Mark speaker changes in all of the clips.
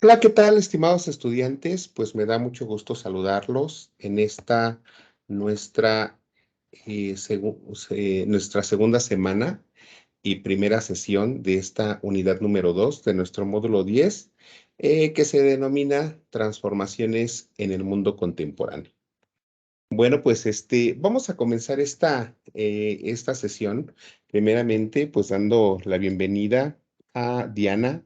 Speaker 1: Hola, ¿qué tal, estimados estudiantes? Pues me da mucho gusto saludarlos en esta nuestra, nuestra segunda semana y primera sesión de esta unidad número 2 de nuestro módulo 10, que se denomina Transformaciones en el Mundo Contemporáneo. Bueno, pues vamos a comenzar esta sesión, primeramente, pues dando la bienvenida a Diana,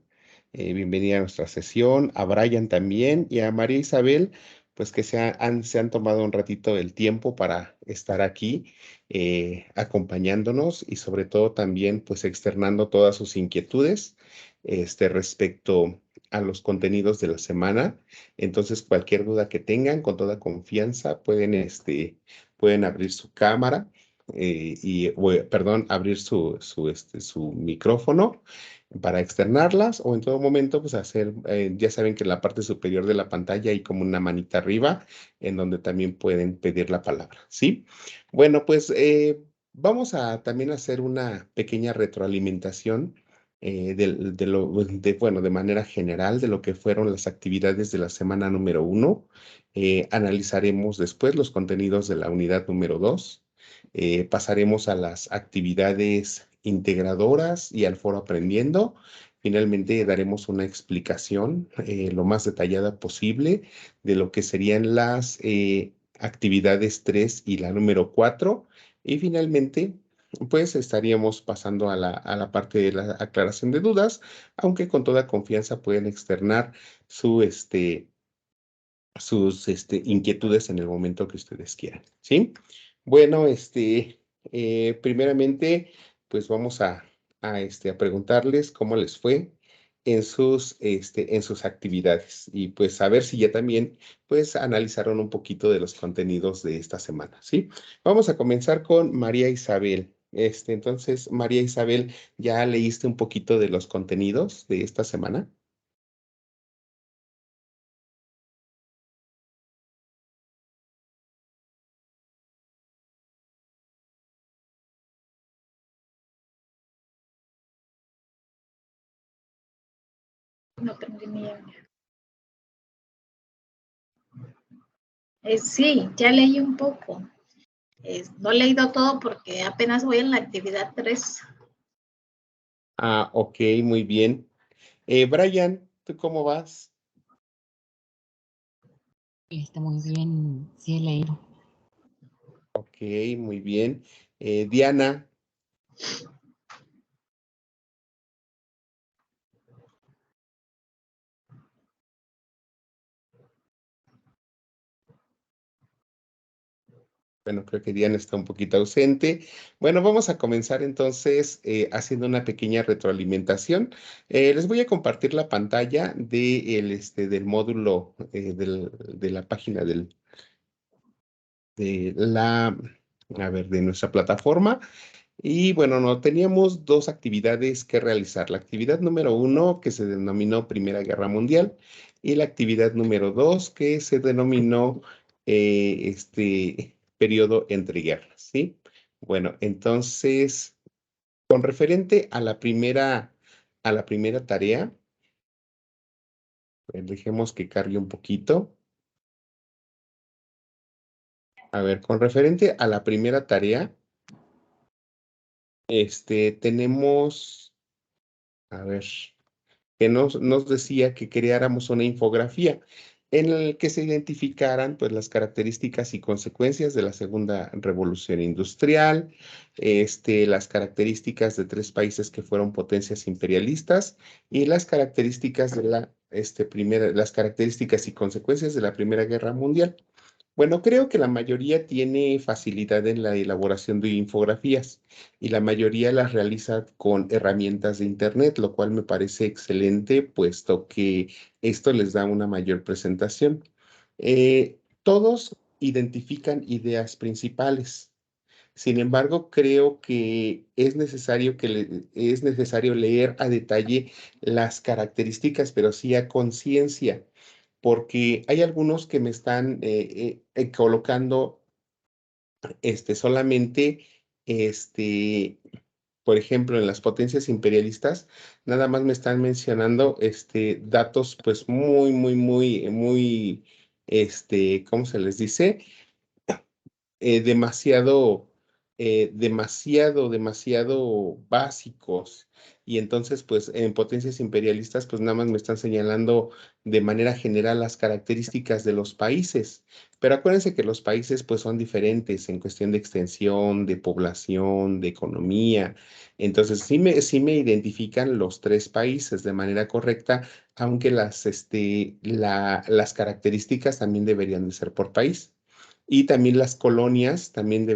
Speaker 1: bienvenida a nuestra sesión, a Brian también y a María Isabel, pues que se han tomado un ratito el tiempo para estar aquí acompañándonos y sobre todo también pues externando todas sus inquietudes respecto a los contenidos de la semana. Entonces, cualquier duda que tengan, con toda confianza, pueden abrir su cámara perdón, abrir su micrófono para externarlas o en todo momento, pues ya saben que en la parte superior de la pantalla hay como una manita arriba en donde también pueden pedir la palabra, ¿sí? Bueno, pues vamos a también hacer una pequeña retroalimentación bueno, de manera general de lo que fueron las actividades de la semana número 1. Analizaremos después los contenidos de la unidad número 2. Pasaremos a las actividades integradoras y al foro aprendiendo. Finalmente daremos una explicación lo más detallada posible de lo que serían las actividades 3 y la número 4. Y finalmente pues estaríamos pasando a la parte de la aclaración de dudas, aunque con toda confianza pueden externar su, sus inquietudes en el momento que ustedes quieran, ¿sí? Bueno, primeramente, pues vamos a preguntarles cómo les fue en sus actividades y pues a ver si ya también pues analizaron un poquito de los contenidos de esta semana, ¿sí? Vamos a comenzar con María Isabel. Entonces, María Isabel, ¿ya leíste un poquito de los contenidos de esta semana?
Speaker 2: No tengo ni idea. Sí, ya leí un poco. No he leído todo porque apenas voy en la actividad 3.
Speaker 1: Ah, ok, muy bien. Brian, ¿tú cómo vas?
Speaker 3: Muy bien, sí he leído.
Speaker 1: Ok, muy bien. Diana, bueno, creo que Diana está un poquito ausente. Bueno, vamos a comenzar entonces haciendo una pequeña retroalimentación. Les voy a compartir la pantalla del módulo de la página de la, de nuestra plataforma. Y bueno, no teníamos dos actividades que realizar. La actividad número 1, que se denominó Primera Guerra Mundial, y la actividad número 2, que se denominó periodo entre guerras, ¿sí? Bueno, entonces, con referente a la primera tarea, dejemos que cargue un poquito. A ver, con referente a la primera tarea, tenemos, a ver, que nos decía que creáramos una infografía en la que se identificaran pues, las características y consecuencias de la segunda revolución industrial, las características de tres países que fueron potencias imperialistas y las características de las características y consecuencias de la Primera Guerra Mundial. Bueno, creo que la mayoría tiene facilidad en la elaboración de infografías y la mayoría las realiza con herramientas de Internet, lo cual me parece excelente, puesto que esto les da una mayor presentación. Todos identifican ideas principales. Sin embargo, creo que es necesario leer a detalle las características, pero sí a conciencia porque hay algunos que me están colocando solamente este, por ejemplo, en las potencias imperialistas, nada más me están mencionando datos pues muy, ¿cómo se les dice? Demasiado, demasiado básicos. Y entonces, pues, en potencias imperialistas, pues nada más me están señalando de manera general las características de los países. Pero acuérdense que los países, pues, son diferentes en cuestión de extensión, de población, de economía. Entonces, sí me identifican los tres países de manera correcta, aunque las características también deberían de ser por país. Y también las colonias, también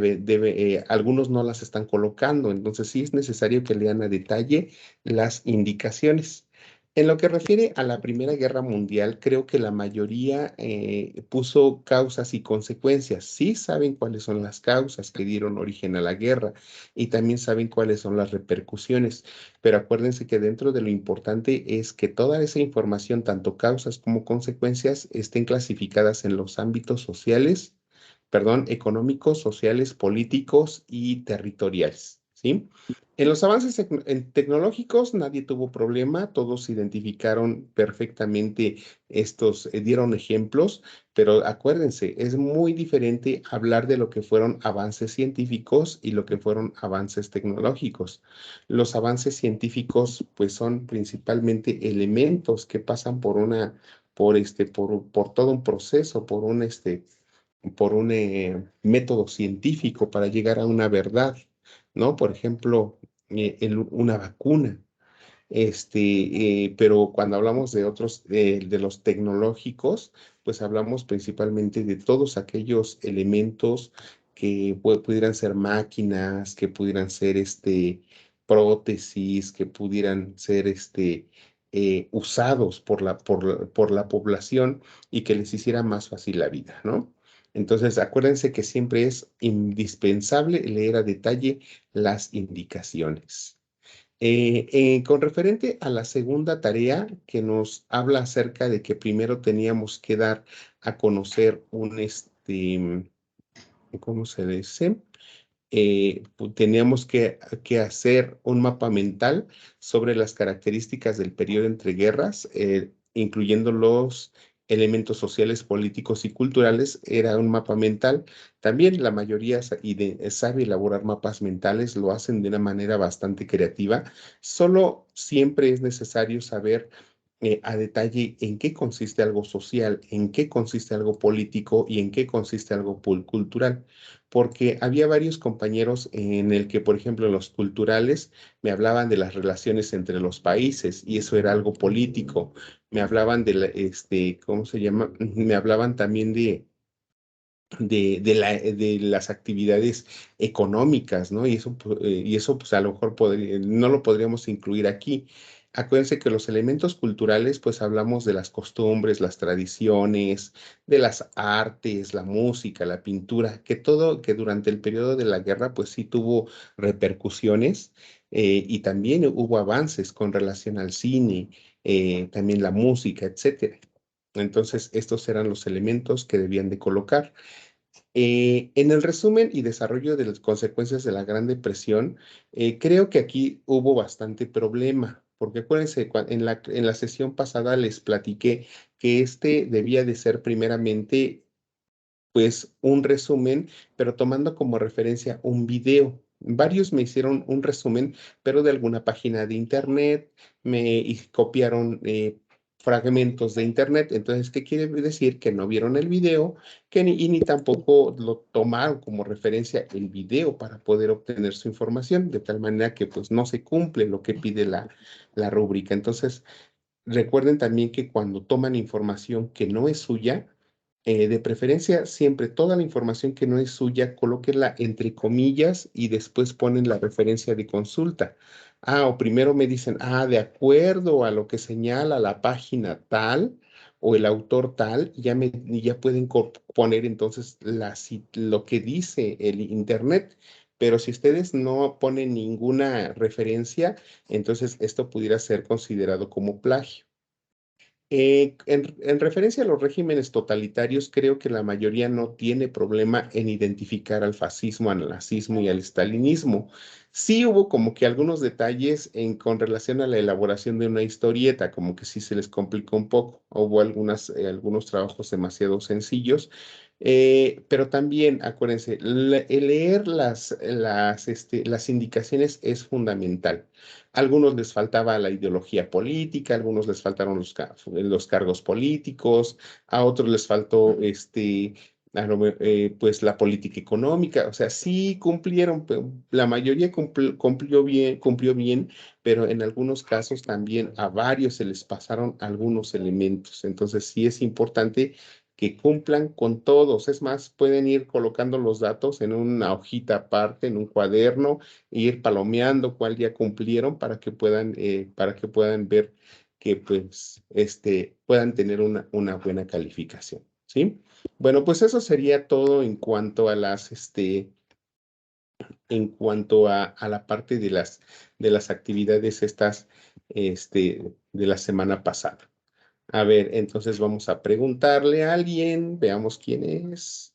Speaker 1: algunos no las están colocando, entonces sí es necesario que lean a detalle las indicaciones. En lo que refiere a la Primera Guerra Mundial, creo que la mayoría puso causas y consecuencias. Sí saben cuáles son las causas que dieron origen a la guerra y también saben cuáles son las repercusiones, pero acuérdense que dentro de lo importante es que toda esa información, tanto causas como consecuencias, estén clasificadas en los ámbitos sociales, perdón, económicos, sociales, políticos y territoriales, ¿sí? En los avances tecnológicos nadie tuvo problema, todos identificaron perfectamente dieron ejemplos, pero acuérdense, es muy diferente hablar de lo que fueron avances científicos y lo que fueron avances tecnológicos. Los avances científicos, pues, son principalmente elementos que pasan por todo un proceso, por un método científico para llegar a una verdad, ¿no? Por ejemplo, una vacuna. Pero cuando hablamos de otros, de los tecnológicos, pues hablamos principalmente de todos aquellos elementos que pudieran ser máquinas, que pudieran ser prótesis, que pudieran ser usados por la población y que les hiciera más fácil la vida, ¿no? Entonces, acuérdense que siempre es indispensable leer a detalle las indicaciones. Con referente a la segunda tarea que nos habla acerca de que primero teníamos que dar a conocer ¿cómo se dice? Teníamos que hacer un mapa mental sobre las características del periodo entre guerras, incluyendo los elementos sociales, políticos y culturales. Era un mapa mental. También la mayoría sabe elaborar mapas mentales, lo hacen de una manera bastante creativa. Solo siempre es necesario saber a detalle en qué consiste algo social, en qué consiste algo político y en qué consiste algo cultural, porque había varios compañeros en el que, por ejemplo, en los culturales me hablaban de las relaciones entre los países y eso era algo político. Me hablaban ¿cómo se llama? Me hablaban también de las actividades económicas, ¿no? Y eso pues a lo mejor no lo podríamos incluir aquí. Acuérdense que los elementos culturales, pues hablamos de las costumbres, las tradiciones, de las artes, la música, la pintura, que durante el periodo de la guerra, pues sí tuvo repercusiones, y también hubo avances con relación al cine, también la música, etcétera. Entonces, estos eran los elementos que debían de colocar. En el resumen y desarrollo de las consecuencias de la Gran Depresión, creo que aquí hubo bastante problema, porque acuérdense, en la sesión pasada les platiqué que debía de ser primeramente pues un resumen, pero tomando como referencia un video. Varios me hicieron un resumen, pero de alguna página de internet, y copiaron fragmentos de internet. Entonces, ¿qué quiere decir? Que no vieron el video, y ni tampoco lo tomaron como referencia el video para poder obtener su información, de tal manera que pues no se cumple lo que pide la rúbrica. Entonces, recuerden también que cuando toman información que no es suya, de preferencia, siempre toda la información que no es suya, colóquenla entre comillas y después ponen la referencia de consulta. O primero me dicen, de acuerdo a lo que señala la página tal o el autor tal, ya pueden poner entonces lo que dice el internet. Pero si ustedes no ponen ninguna referencia, entonces esto pudiera ser considerado como plagio. En referencia a los regímenes totalitarios, creo que la mayoría no tiene problema en identificar al fascismo, al nazismo y al estalinismo. Sí hubo como que algunos detalles con relación a la elaboración de una historieta, como que sí se les complicó un poco. Hubo algunos trabajos demasiado sencillos, pero también, acuérdense, el leer las indicaciones es fundamental. A algunos les faltaba la ideología política, a algunos les faltaron los cargos políticos, a otros les faltó pues la política económica, o sea, sí cumplieron, la mayoría cumplió bien, pero en algunos casos también a varios se les pasaron algunos elementos. Entonces sí es importante que cumplan con todos. Es más, pueden ir colocando los datos en una hojita aparte, en un cuaderno, e ir palomeando cuál día cumplieron para que puedan ver que pues puedan tener una buena calificación, ¿sí? Bueno, pues eso sería todo en cuanto a a la parte de las actividades estas, de la semana pasada. A ver, entonces vamos a preguntarle a alguien, veamos quién es.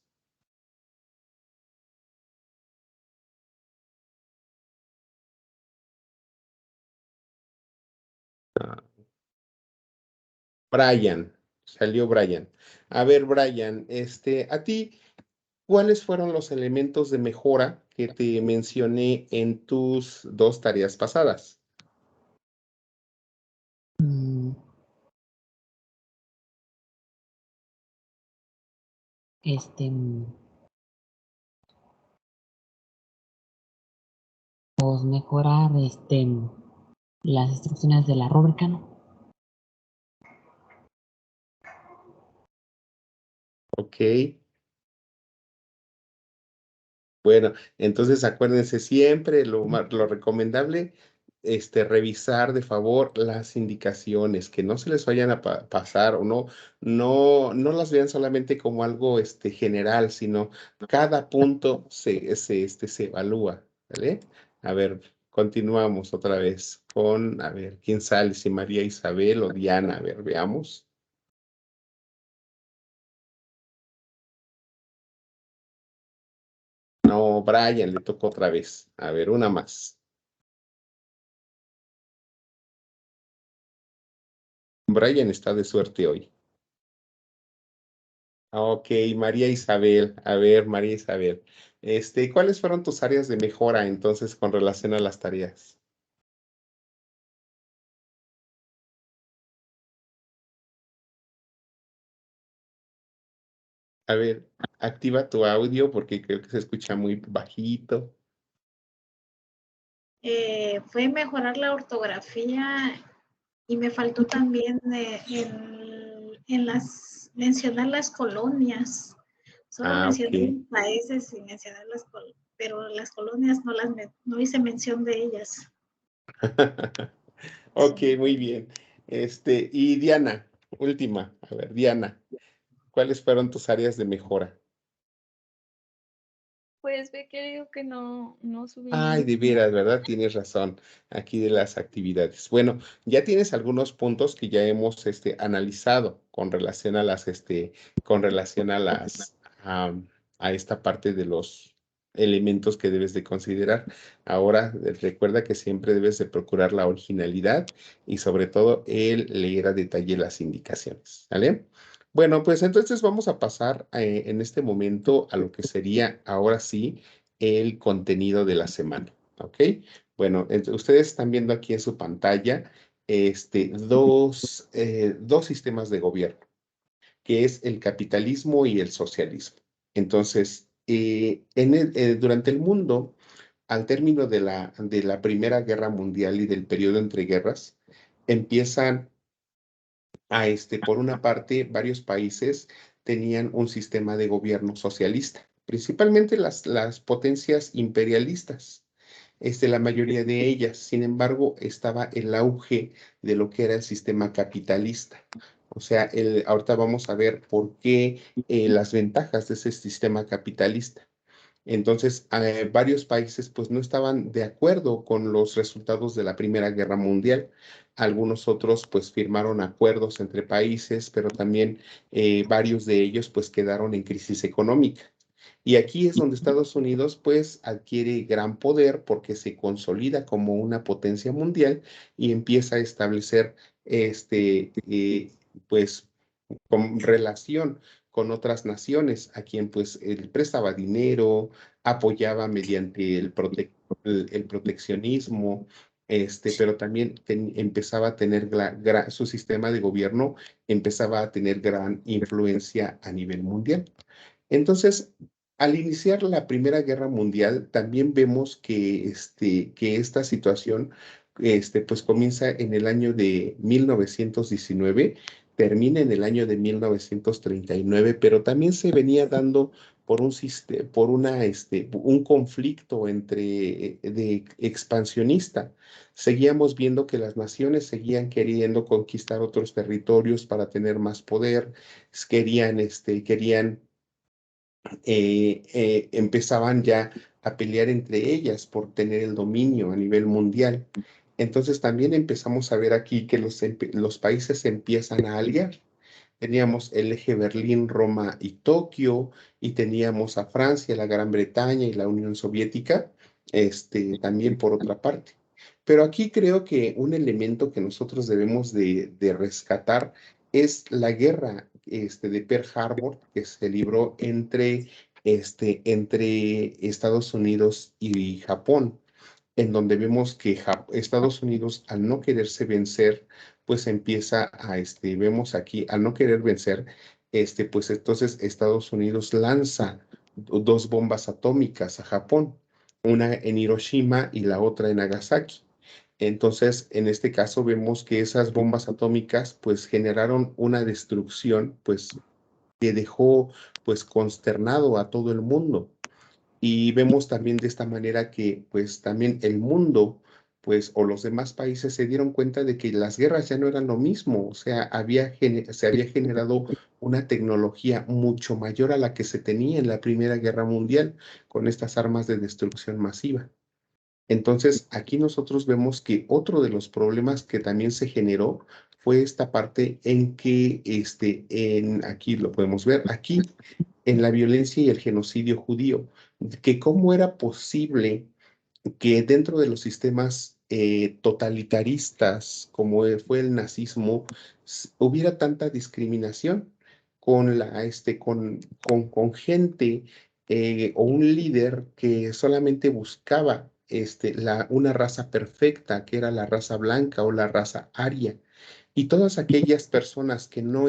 Speaker 1: Ah, Brian, salió Brian. A ver, Brian, a ti, ¿cuáles fueron los elementos de mejora que te mencioné en tus dos tareas pasadas?
Speaker 3: Mm, Este, mm, pues mejorar, las instrucciones de la rúbrica, ¿no?
Speaker 1: Ok. Bueno, entonces acuérdense siempre lo recomendable, revisar de favor las indicaciones, que no se les vayan a pasar o no las vean solamente como algo general, sino cada punto se evalúa, ¿vale? A ver, continuamos otra vez a ver, ¿quién sale? Si María Isabel o Diana, a ver, veamos. No, Brian, le tocó otra vez. A ver, una más. Brian está de suerte hoy. Ok, María Isabel. A ver, María Isabel. ¿Cuáles fueron tus áreas de mejora entonces con relación a las tareas? A ver, activa tu audio porque creo que se escucha muy bajito.
Speaker 2: Fue mejorar la ortografía y me faltó también mencionar las colonias. Solo
Speaker 1: Ah,
Speaker 2: mencioné
Speaker 1: ok.
Speaker 2: los países sin mencionar pero las colonias no hice mención de ellas.
Speaker 1: Ok, muy bien. Y Diana, última. A ver, Diana, ¿cuáles fueron tus áreas de mejora?
Speaker 4: Pues ve que digo que no
Speaker 1: Ay,
Speaker 4: subí.
Speaker 1: de veras, ¿verdad? Tienes razón aquí de las actividades. Bueno, ya tienes algunos puntos que ya hemos analizado con relación a esta parte de los elementos que debes de considerar. Ahora, recuerda que siempre debes de procurar la originalidad y sobre todo el leer a detalle las indicaciones, ¿vale? Bueno, pues entonces vamos a pasar en este momento a lo que sería ahora sí el contenido de la semana, ¿ok? Bueno, ustedes están viendo aquí en su pantalla dos sistemas de gobierno, que es el capitalismo y el socialismo. Entonces, durante el mundo, al término de la Primera Guerra Mundial y del periodo entre guerras, empiezan por una parte, varios países tenían un sistema de gobierno socialista, principalmente las potencias imperialistas, la mayoría de ellas. Sin embargo, estaba el auge de lo que era el sistema capitalista. O sea, ahorita vamos a ver por qué las ventajas de ese sistema capitalista. Entonces, varios países pues no estaban de acuerdo con los resultados de la Primera Guerra Mundial. Algunos otros pues firmaron acuerdos entre países, pero también varios de ellos pues quedaron en crisis económica. Y aquí es donde Estados Unidos pues adquiere gran poder porque se consolida como una potencia mundial y empieza a establecer pues con relación con otras naciones a quien pues él prestaba dinero, apoyaba mediante el proteccionismo, pero también empezaba a tener su sistema de gobierno empezaba a tener gran influencia a nivel mundial. Entonces, al iniciar la Primera Guerra Mundial, también vemos que esta situación pues comienza en el año de 1919, termina en el año de 1939, pero también se venía dando por un conflicto de expansionista. Seguíamos viendo que las naciones seguían queriendo conquistar otros territorios para tener más poder, querían empezaban ya a pelear entre ellas por tener el dominio a nivel mundial. Entonces también empezamos a ver aquí que los países se empiezan a aliar. Teníamos el eje Berlín, Roma y Tokio, y teníamos a Francia, la Gran Bretaña y la Unión Soviética, también por otra parte. Pero aquí creo que un elemento que nosotros debemos de rescatar es la guerra de Pearl Harbor que se libró entre Estados Unidos y Japón, en donde vemos que Estados Unidos, al no quererse vencer, pues empieza vemos aquí, al no querer vencer, pues entonces Estados Unidos lanza dos bombas atómicas a Japón, una en Hiroshima y la otra en Nagasaki. Entonces, en este caso vemos que esas bombas atómicas pues generaron una destrucción pues que dejó pues consternado a todo el mundo. Y vemos también de esta manera que pues también el mundo pues o los demás países se dieron cuenta de que las guerras ya no eran lo mismo, o sea, se había generado una tecnología mucho mayor a la que se tenía en la Primera Guerra Mundial con estas armas de destrucción masiva. Entonces, aquí nosotros vemos que otro de los problemas que también se generó fue esta parte en que, aquí lo podemos ver, aquí en la violencia y el genocidio judío, que cómo era posible que dentro de los sistemas totalitaristas como fue el nazismo, hubiera tanta discriminación con gente o un líder que solamente buscaba una raza perfecta, que era la raza blanca o la raza aria. Y todas aquellas personas que no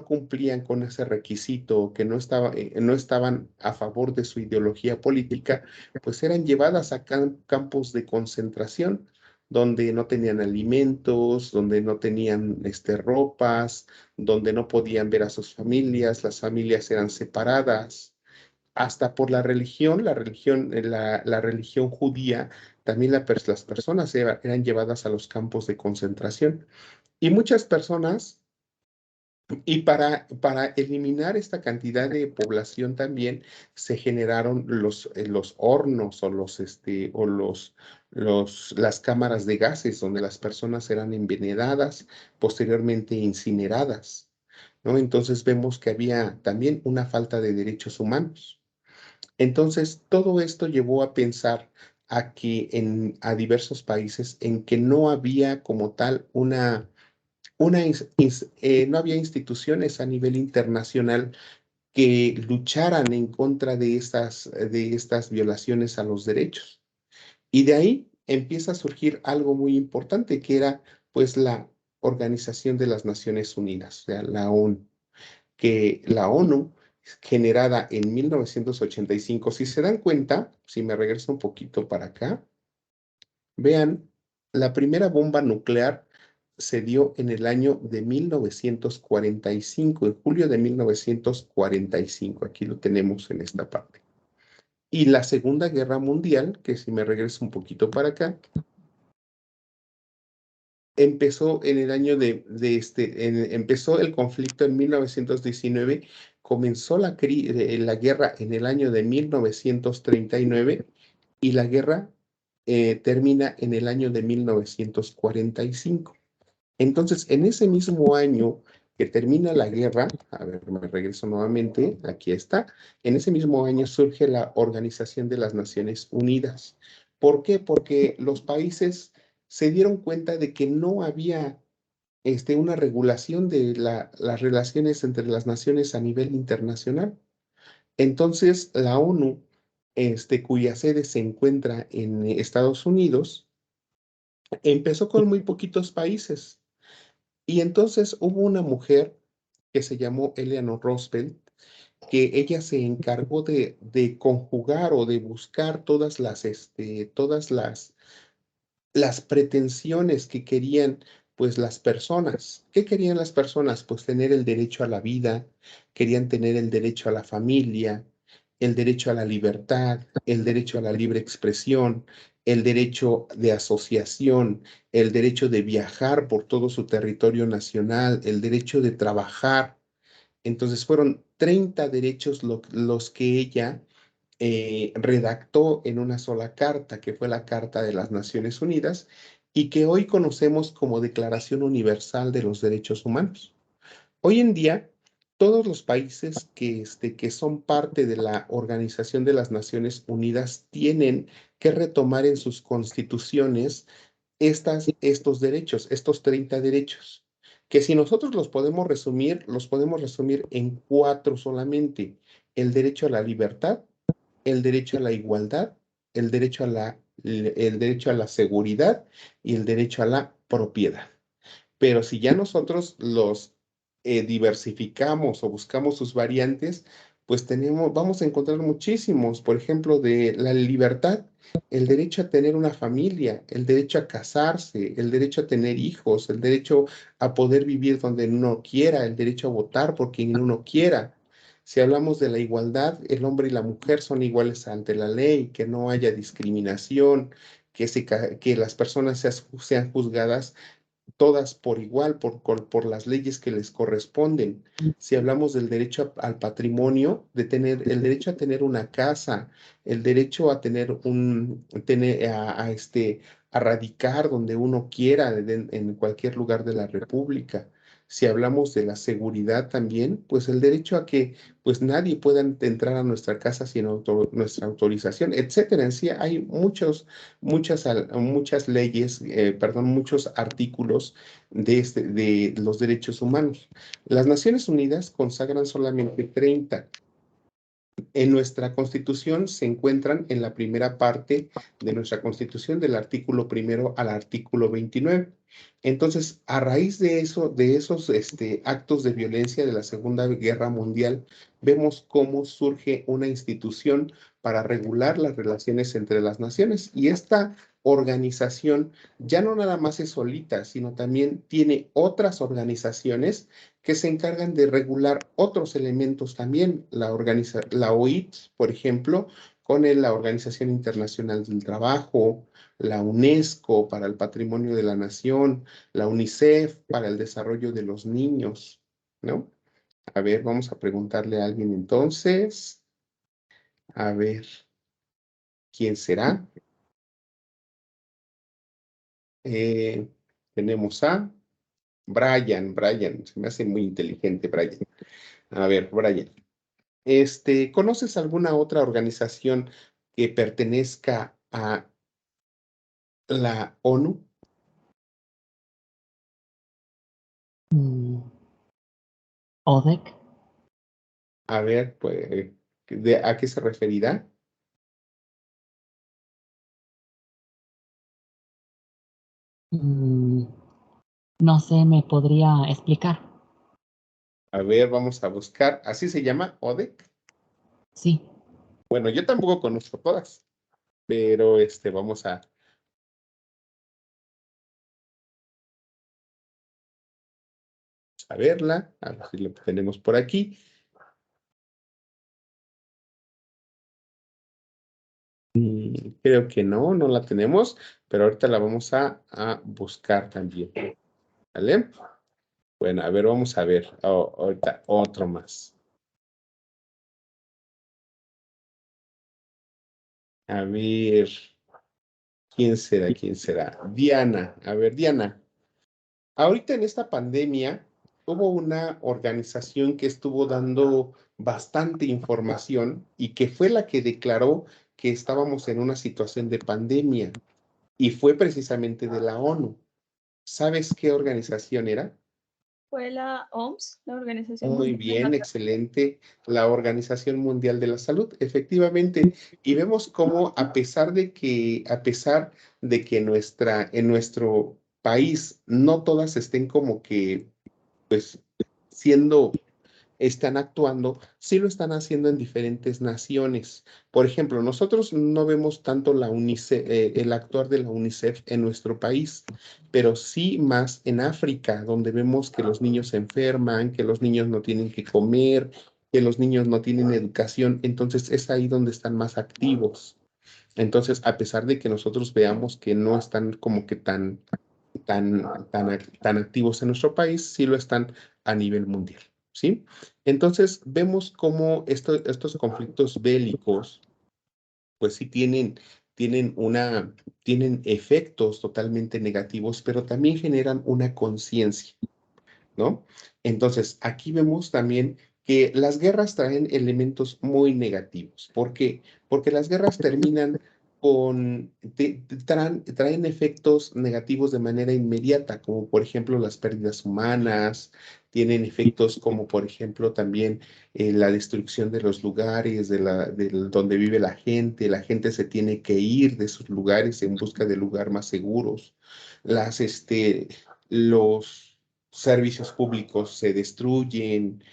Speaker 1: cumplían con ese requisito, que no estaban a favor de su ideología política, pues eran llevadas a campos de concentración, donde no tenían alimentos, donde no tenían ropas, donde no podían ver a sus familias, las familias eran separadas. Hasta por la religión judía, también las personas eran llevadas a los campos de concentración. Y muchas personas y para eliminar esta cantidad de población también se generaron los hornos o las cámaras de gases donde las personas eran envenenadas, posteriormente incineradas, ¿no? Entonces vemos que había también una falta de derechos humanos. Entonces, todo esto llevó a pensar a diversos países en que no había como tal no había instituciones a nivel internacional que lucharan en contra de estas violaciones a los derechos. Y de ahí empieza a surgir algo muy importante, que era pues la Organización de las Naciones Unidas, o sea, la ONU, que la ONU generada en 1985, si se dan cuenta, si me regreso un poquito para acá, vean, la primera bomba nuclear se dio en el año de 1945, en julio de 1945. Aquí lo tenemos en esta parte. Y la Segunda Guerra Mundial, que si me regreso un poquito para acá, empezó en el año empezó el conflicto en 1919, comenzó la guerra en el año de 1939 y la guerra termina en el año de 1945. Entonces, en ese mismo año que termina la guerra, a ver, me regreso nuevamente, aquí está, en ese mismo año surge la Organización de las Naciones Unidas. ¿Por qué? Porque los países se dieron cuenta de que no había una regulación de las relaciones entre las naciones a nivel internacional. Entonces, la ONU, cuya sede se encuentra en Estados Unidos, empezó con muy poquitos países. Y entonces hubo una mujer que se llamó Eleanor Roosevelt, que ella se encargó de conjugar o de buscar todas las pretensiones que querían pues las personas. ¿Qué querían las personas? Pues tener el derecho a la vida, querían tener el derecho a la familia, el derecho a la libertad, el derecho a la libre expresión, el derecho de asociación, el derecho de viajar por todo su territorio nacional, el derecho de trabajar. Entonces fueron 30 derechos los que ella redactó en una sola carta, que fue la Carta de las Naciones Unidas, y que hoy conocemos como Declaración Universal de los Derechos Humanos. Hoy en día, todos los países que son parte de la Organización de las Naciones Unidas tienen que retomar en sus constituciones estos derechos, estos 30 derechos, que si nosotros los podemos resumir en cuatro solamente: el derecho a la libertad, el derecho a la igualdad, el derecho a la seguridad y el derecho a la propiedad. Pero si ya nosotros los diversificamos o buscamos sus variantes, pues vamos a encontrar muchísimos. Por ejemplo, de la libertad, el derecho a tener una familia, el derecho a casarse, el derecho a tener hijos, el derecho a poder vivir donde uno quiera, el derecho a votar por quien uno quiera. Si hablamos de la igualdad, el hombre y la mujer son iguales ante la ley, que no haya discriminación, que las personas sean juzgadas todas por igual, por las leyes que les corresponden. Si hablamos del derecho al patrimonio, de tener el derecho a tener una casa, el derecho a a radicar donde uno quiera en cualquier lugar de la República. Si hablamos de la seguridad también, pues el derecho a que pues nadie pueda entrar a nuestra casa sin nuestra autorización, etcétera. En sí hay muchas leyes, perdón, muchos artículos de los derechos humanos. Las Naciones Unidas consagran solamente 30. En nuestra Constitución se encuentran en la primera parte de nuestra Constitución, del artículo primero al artículo 29. Entonces, a raíz de eso, de esos actos de violencia de la Segunda Guerra Mundial, vemos cómo surge una institución para regular las relaciones entre las naciones. Y esta organización ya no nada más es solita, sino también tiene otras organizaciones que se encargan de regular otros elementos también, la OIT, por ejemplo, con la Organización Internacional del Trabajo, la UNESCO para el Patrimonio de la Nación, la UNICEF para el desarrollo de los niños, ¿no? A ver, vamos a preguntarle a alguien entonces. A ver, ¿quién será? Eh, tenemos a Brian, se me hace muy inteligente, Brian. A ver, Brian. ¿Conoces alguna otra organización que pertenezca a la ONU?
Speaker 3: Mm, ODEC.
Speaker 1: A ver, pues, ¿a qué se referirá?
Speaker 3: Mm, no sé, ¿me podría explicar?
Speaker 1: A ver, vamos a buscar. ¿Así se llama ODEC?
Speaker 3: Sí.
Speaker 1: Bueno, yo tampoco conozco todas, pero vamos a verla, a ver si lo tenemos por aquí. Creo que no la tenemos, pero ahorita la vamos a buscar también. ¿Vale? Bueno, a ver, vamos a ver. Ahorita otro más. A ver, ¿quién será? ¿Quién será? Diana. A ver, Diana. Ahorita en esta pandemia, hubo una organización que estuvo dando bastante información y que fue la que declaró que estábamos en una situación de pandemia y fue precisamente de la ONU. ¿Sabes qué organización era?
Speaker 4: Fue la OMS, la Organización
Speaker 1: Muy
Speaker 4: Mundial de la
Speaker 1: bien,
Speaker 4: Salud.
Speaker 1: excelente. La Organización Mundial de la Salud, efectivamente. Y vemos cómo a pesar de que en nuestro país no todas estén como que, pues, siendo están actuando, sí lo están haciendo en diferentes naciones. Por ejemplo, nosotros no vemos tanto el actuar de la UNICEF en nuestro país, pero sí más en África, donde vemos que los niños se enferman, que los niños no tienen que comer, que los niños no tienen educación. Entonces es ahí donde están más activos. Entonces, a pesar de que nosotros veamos que no están como que tan activos en nuestro país, sí lo están a nivel mundial, ¿sí? Entonces, vemos cómo estos conflictos bélicos, pues sí tienen efectos totalmente negativos, pero también generan una conciencia, ¿no? Entonces, aquí vemos también que las guerras traen elementos muy negativos. ¿Por qué? Porque las guerras terminan traen efectos negativos de manera inmediata, como por ejemplo las pérdidas humanas, tienen efectos como por ejemplo también la destrucción de los lugares, donde vive la gente se tiene que ir de sus lugares en busca de lugares más seguros. Los servicios públicos se destruyen,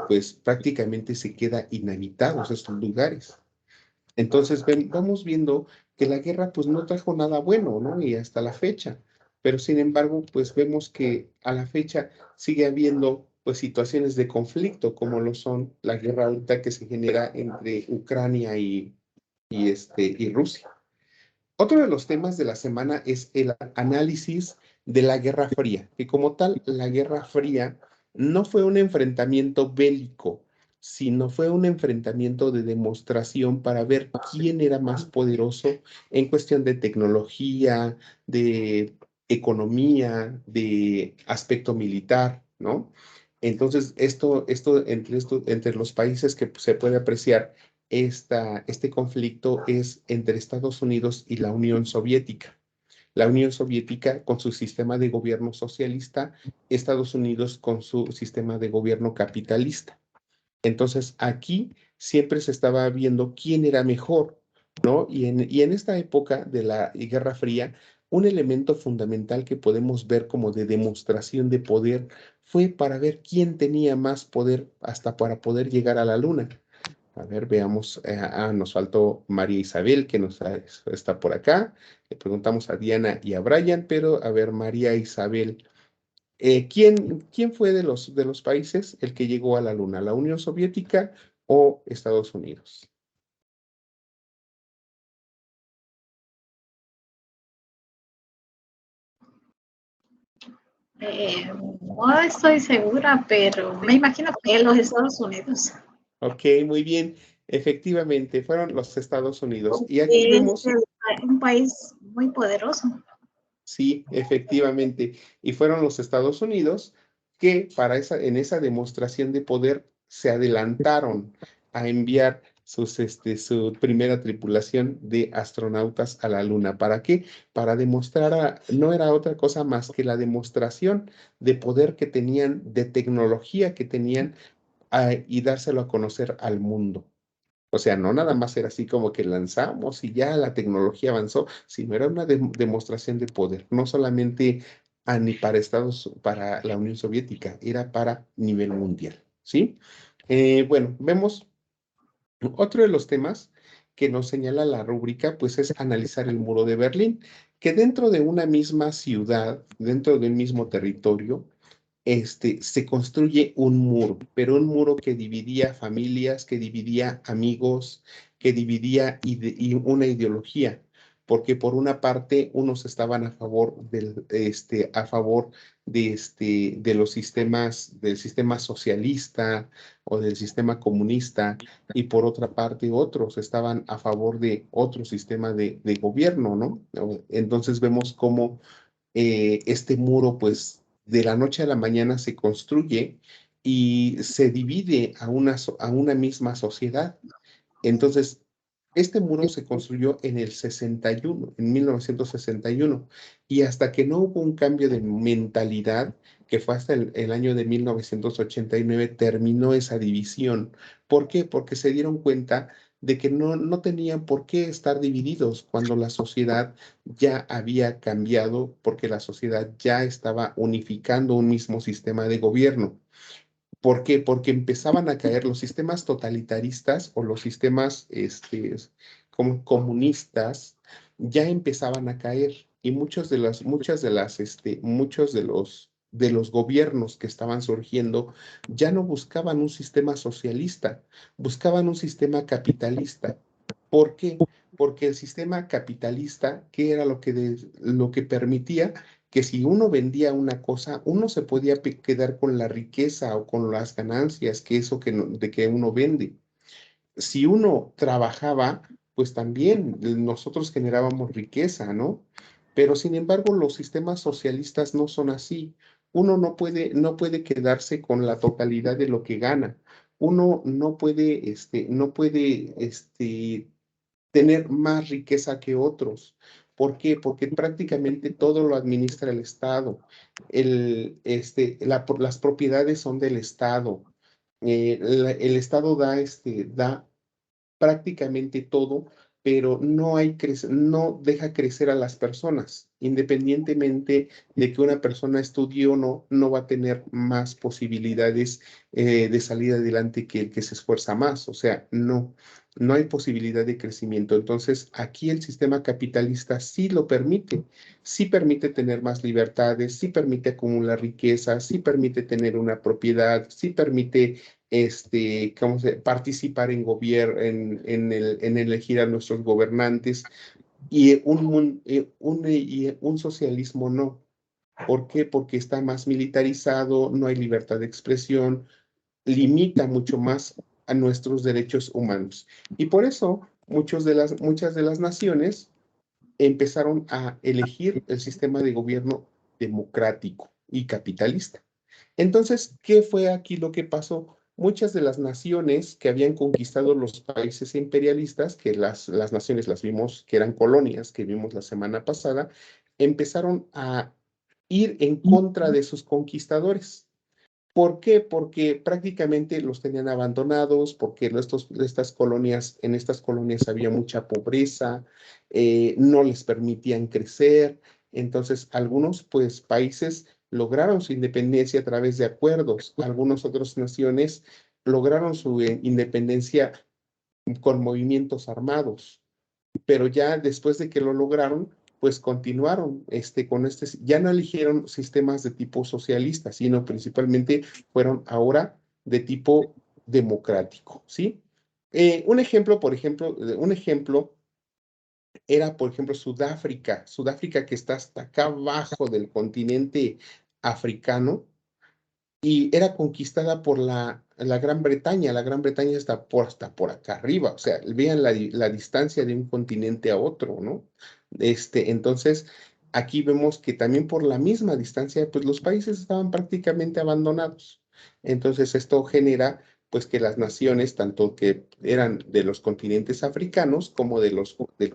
Speaker 1: pues prácticamente se queda inhabitados estos lugares. Entonces vamos viendo que la guerra pues no trajo nada bueno, ¿no? Y hasta la fecha. Pero sin embargo, pues vemos que a la fecha sigue habiendo pues situaciones de conflicto, como lo son la guerra ahorita que se genera entre Ucrania y Rusia. Otro de los temas de la semana es el análisis de la Guerra Fría, que como tal, la Guerra Fría no fue un enfrentamiento bélico, sino fue un enfrentamiento de demostración para ver quién era más poderoso en cuestión de tecnología, de economía, de aspecto militar, ¿no? Entonces, entre los países que se puede apreciar este conflicto es entre Estados Unidos y la Unión Soviética. La Unión Soviética con su sistema de gobierno socialista, Estados Unidos con su sistema de gobierno capitalista. Entonces, aquí siempre se estaba viendo quién era mejor, ¿no? Y en esta época de la Guerra Fría, un elemento fundamental que podemos ver como de demostración de poder fue para ver quién tenía más poder hasta para poder llegar a la Luna. A ver, veamos. Nos faltó María Isabel, que está por acá. Le preguntamos a Diana y a Brian, pero a ver, María Isabel, ¿quién fue de los países el que llegó a la Luna? ¿La Unión Soviética o Estados Unidos?
Speaker 2: No estoy segura, pero me imagino que los Estados Unidos.
Speaker 1: Ok, muy bien. Efectivamente, fueron los Estados Unidos. Y aquí
Speaker 2: Es
Speaker 1: vemos,
Speaker 2: un país muy poderoso.
Speaker 1: sí, efectivamente, y fueron los Estados Unidos que en esa demostración de poder se adelantaron a enviar su primera tripulación de astronautas a la Luna. ¿Para qué? Para demostrar, no era otra cosa más que la demostración de poder que tenían, de tecnología que tenían, y dárselo a conocer al mundo. O sea, no nada más era así como que lanzamos y ya la tecnología avanzó, sino era una demostración de poder, no solamente ni para la Unión Soviética, era para nivel mundial, ¿sí? Bueno, vemos otro de los temas que nos señala la rúbrica, pues es analizar el muro de Berlín, que dentro de una misma ciudad, dentro de un mismo territorio, se construye un muro, pero un muro que dividía familias, que dividía amigos, que dividía y una ideología, porque por una parte unos estaban a favor de los sistemas, del sistema socialista o del sistema comunista, y por otra parte otros estaban a favor de otro sistema de gobierno, ¿no? Entonces vemos cómo este muro, pues, de la noche a la mañana se construye y se divide a una misma sociedad. Entonces, este muro se construyó en el 61, en 1961, y hasta que no hubo un cambio de mentalidad, que fue hasta el año de 1989, terminó esa división. ¿Por qué? Porque se dieron cuenta de que no tenían por qué estar divididos cuando la sociedad ya había cambiado, porque la sociedad ya estaba unificando un mismo sistema de gobierno. ¿Por qué? Porque empezaban a caer los sistemas totalitaristas o los sistemas como comunistas, ya empezaban a caer y muchos de los gobiernos que estaban surgiendo ya no buscaban un sistema socialista, buscaban un sistema capitalista. ¿Por qué? Porque el sistema capitalista, ¿qué era lo que permitía? Que si uno vendía una cosa, uno se podía quedar con la riqueza o con las ganancias que eso de que uno vende. Si uno trabajaba, pues también nosotros generábamos riqueza, ¿no? Pero sin embargo, los sistemas socialistas no son así. Uno no puede quedarse con la totalidad de lo que gana. Uno no puede tener más riqueza que otros. ¿Por qué? Porque prácticamente todo lo administra el Estado. Las propiedades son del Estado. El Estado da prácticamente todo, pero no deja crecer a las personas. Independientemente de que una persona estudie o no va a tener más posibilidades de salir adelante que el que se esfuerza más. O sea, no hay posibilidad de crecimiento. Entonces, aquí el sistema capitalista sí permite tener más libertades, sí permite acumular riqueza, sí permite tener una propiedad, sí permite participar en gobierno, en elegir a nuestros gobernantes, y un socialismo no. ¿Por qué? Porque está más militarizado, no hay libertad de expresión, limita mucho más a nuestros derechos humanos. Y por eso muchas de las naciones empezaron a elegir el sistema de gobierno democrático y capitalista. Entonces, ¿qué fue aquí lo que pasó? Muchas de las naciones que habían conquistado los países imperialistas, que las naciones las vimos, que eran colonias, que vimos la semana pasada, empezaron a ir en contra de sus conquistadores. ¿Por qué? Porque prácticamente los tenían abandonados, porque en estas colonias había mucha pobreza, no les permitían crecer. Entonces, algunos pues países lograron su independencia a través de acuerdos. Algunas otras naciones lograron su independencia con movimientos armados, pero ya después de que lo lograron, pues continuaron ya no eligieron sistemas de tipo socialista, sino principalmente fueron ahora de tipo democrático, ¿sí? Un ejemplo era, por ejemplo, Sudáfrica que está hasta acá abajo del continente africano, y era conquistada por la Gran Bretaña. La Gran Bretaña está hasta por acá arriba, o sea, vean la distancia de un continente a otro, ¿no? Entonces, aquí vemos que también por la misma distancia, pues los países estaban prácticamente abandonados. Entonces, esto genera, pues, que las naciones, tanto que eran de los continentes africanos como del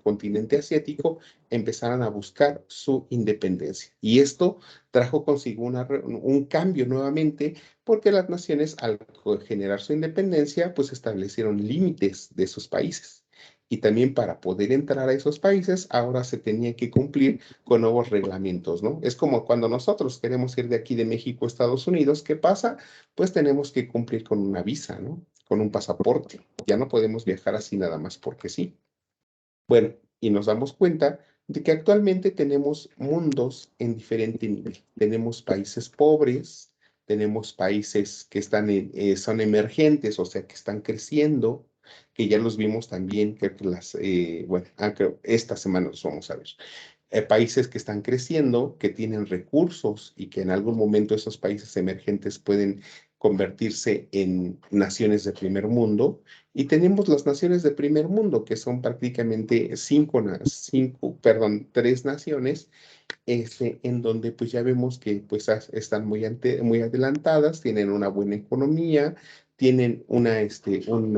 Speaker 1: continente asiático, empezaran a buscar su independencia. Y esto trajo consigo un cambio nuevamente, porque las naciones, al generar su independencia, pues establecieron límites de sus países. Y también para poder entrar a esos países, ahora se tenía que cumplir con nuevos reglamentos, ¿no? Es como cuando nosotros queremos ir de aquí de México a Estados Unidos, ¿qué pasa? Pues tenemos que cumplir con una visa, ¿no? Con un pasaporte. Ya no podemos viajar así nada más porque sí. Bueno, y nos damos cuenta de que actualmente tenemos mundos en diferente nivel. Tenemos países pobres, tenemos países que son emergentes, o sea, que están creciendo, que ya los vimos también, creo que creo esta semana los vamos a ver. Países que están creciendo, que tienen recursos y que en algún momento esos países emergentes pueden convertirse en naciones de primer mundo. Y tenemos las naciones de primer mundo, que son prácticamente tres naciones, en donde pues ya vemos que pues están muy adelantadas, tienen una buena economía, tienen una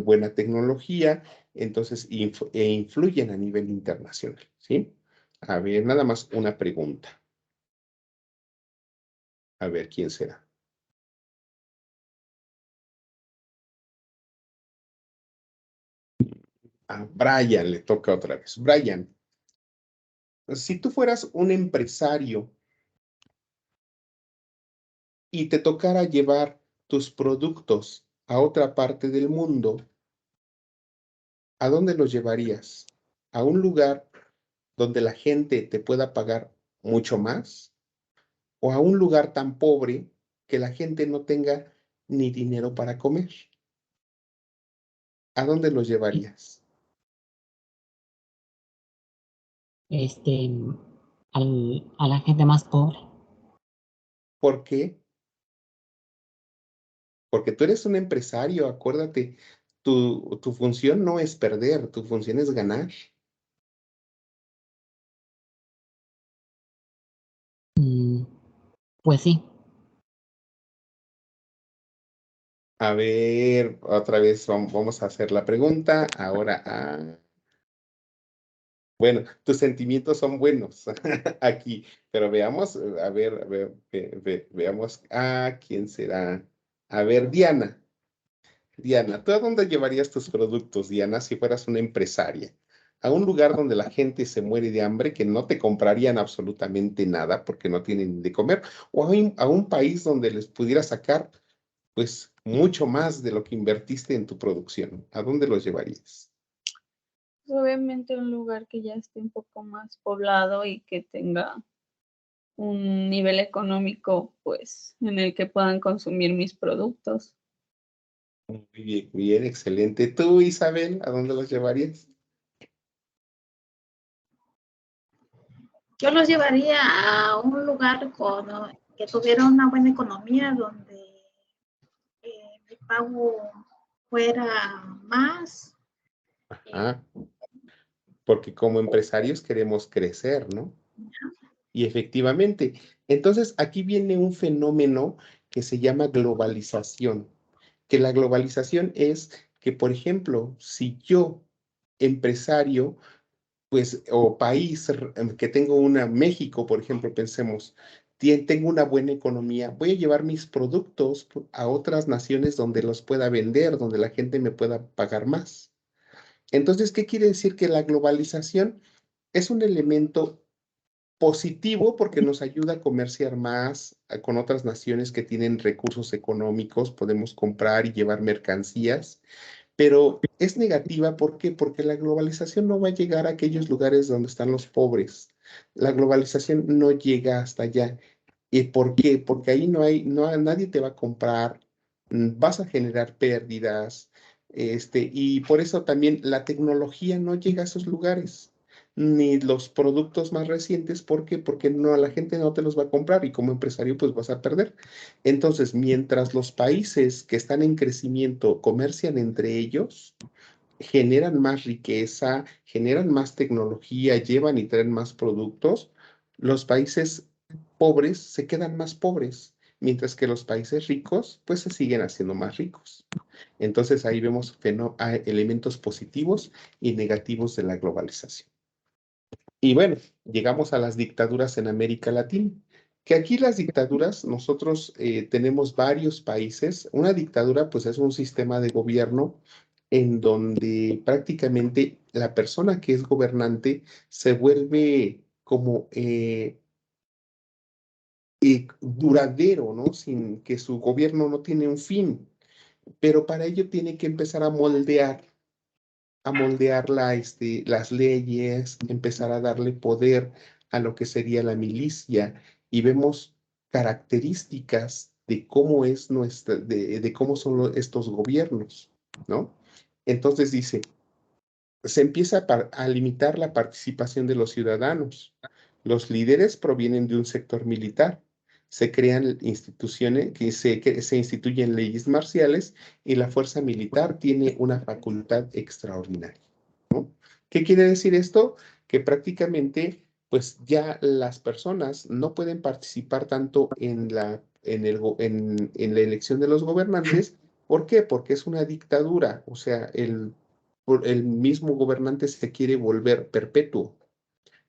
Speaker 1: buena tecnología, entonces influyen a nivel internacional, ¿sí? A ver, nada más una pregunta. A ver, ¿quién será? A Brian le toca otra vez. Brian, si tú fueras un empresario y te tocara llevar tus productos a otra parte del mundo, ¿a dónde los llevarías? ¿A un lugar donde la gente te pueda pagar mucho más? ¿O a un lugar tan pobre que la gente no tenga ni dinero para comer? ¿A dónde los llevarías?
Speaker 3: Este, a la gente más pobre.
Speaker 1: ¿Por qué? Porque tú eres un empresario, acuérdate, tu función no es perder, tu función es ganar.
Speaker 3: Mm, pues sí.
Speaker 1: A ver, otra vez vamos a hacer la pregunta. Ahora, bueno, tus sentimientos son buenos aquí, pero veamos, a ver, veamos quién será. A ver, Diana. Diana, ¿tú a dónde llevarías tus productos, Diana, si fueras una empresaria? ¿A un lugar donde la gente se muere de hambre, que no te comprarían absolutamente nada porque no tienen de comer? ¿O a un país donde les pudieras sacar, pues, mucho más de lo que invertiste en tu producción? ¿A dónde los llevarías?
Speaker 4: Pues, obviamente un lugar que ya esté un poco más poblado y que tenga un nivel económico, pues, en el que puedan consumir mis productos.
Speaker 1: Muy bien, excelente. ¿Tú, Isabel, a dónde los llevarías?
Speaker 2: Yo los llevaría a un lugar que tuviera una buena economía, donde mi pago fuera más.
Speaker 1: Ah, porque como empresarios queremos crecer, ¿no? Y efectivamente, entonces aquí viene un fenómeno que se llama globalización, que la globalización es que, por ejemplo, si yo, empresario, pues, o país que tengo México, por ejemplo, pensemos, tengo una buena economía, voy a llevar mis productos a otras naciones donde los pueda vender, donde la gente me pueda pagar más. Entonces, ¿qué quiere decir? Que la globalización es un elemento positivo porque nos ayuda a comerciar más con otras naciones que tienen recursos económicos, podemos comprar y llevar mercancías, pero es negativa, ¿por qué? Porque la globalización no va a llegar a aquellos lugares donde están los pobres. La globalización no llega hasta allá. ¿Y por qué? Porque ahí nadie te va a comprar, vas a generar pérdidas, y por eso también la tecnología no llega a esos lugares, ni los productos más recientes. ¿Por qué? Porque no, la gente no te los va a comprar y como empresario pues vas a perder. Entonces, mientras los países que están en crecimiento comercian entre ellos, generan más riqueza, generan más tecnología, llevan y traen más productos, los países pobres se quedan más pobres, mientras que los países ricos pues se siguen haciendo más ricos. Entonces ahí vemos elementos positivos y negativos de la globalización. Y bueno, llegamos a las dictaduras en América Latina, que aquí las dictaduras, nosotros tenemos varios países. Una dictadura pues es un sistema de gobierno en donde prácticamente la persona que es gobernante se vuelve como duradero, ¿no? Sin que su gobierno no tiene un fin, pero para ello tiene que empezar a moldear las leyes, empezar a darle poder a lo que sería la milicia, y vemos características de cómo de cómo son estos gobiernos, ¿no? Entonces dice, se empieza a limitar la participación de los ciudadanos. Los líderes provienen de un sector militar. se crean instituciones, que se instituyen leyes marciales y la fuerza militar tiene una facultad extraordinaria, ¿no? ¿Qué quiere decir esto? Que prácticamente, pues ya las personas no pueden participar tanto en la elección de los gobernantes. ¿Por qué? Porque es una dictadura, o sea, el mismo gobernante se quiere volver perpetuo,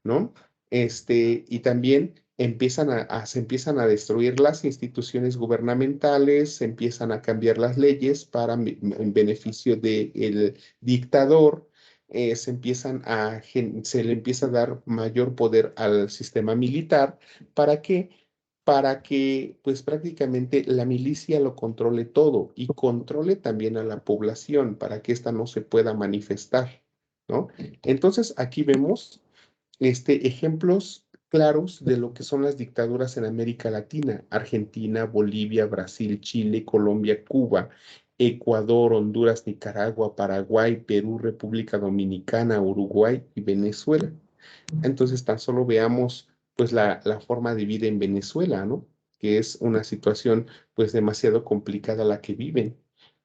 Speaker 1: ¿no? Y también se empiezan a destruir las instituciones gubernamentales, se empiezan a cambiar las leyes en beneficio del dictador, se le empieza a dar mayor poder al sistema militar. ¿Para qué? Para que, pues prácticamente la milicia lo controle todo y controle también a la población para que ésta no se pueda manifestar, ¿no? Entonces, aquí vemos ejemplos claros de lo que son las dictaduras en América Latina: Argentina, Bolivia, Brasil, Chile, Colombia, Cuba, Ecuador, Honduras, Nicaragua, Paraguay, Perú, República Dominicana, Uruguay y Venezuela. Entonces, tan solo veamos pues la forma de vida en Venezuela, ¿no? Que es una situación pues demasiado complicada la que viven.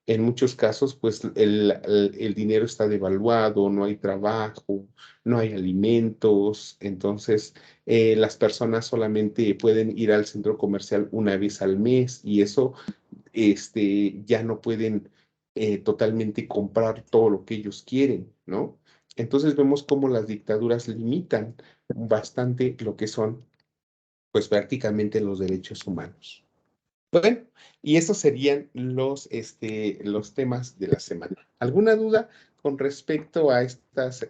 Speaker 1: En muchos casos, pues el dinero está devaluado, no hay trabajo, no hay alimentos. Entonces las personas solamente pueden ir al centro comercial una vez al mes y eso ya no pueden totalmente comprar todo lo que ellos quieren, ¿no? Entonces vemos cómo las dictaduras limitan bastante lo que son, pues prácticamente los derechos humanos. Bueno, y esos serían los temas de la semana. ¿Alguna duda con respecto a estos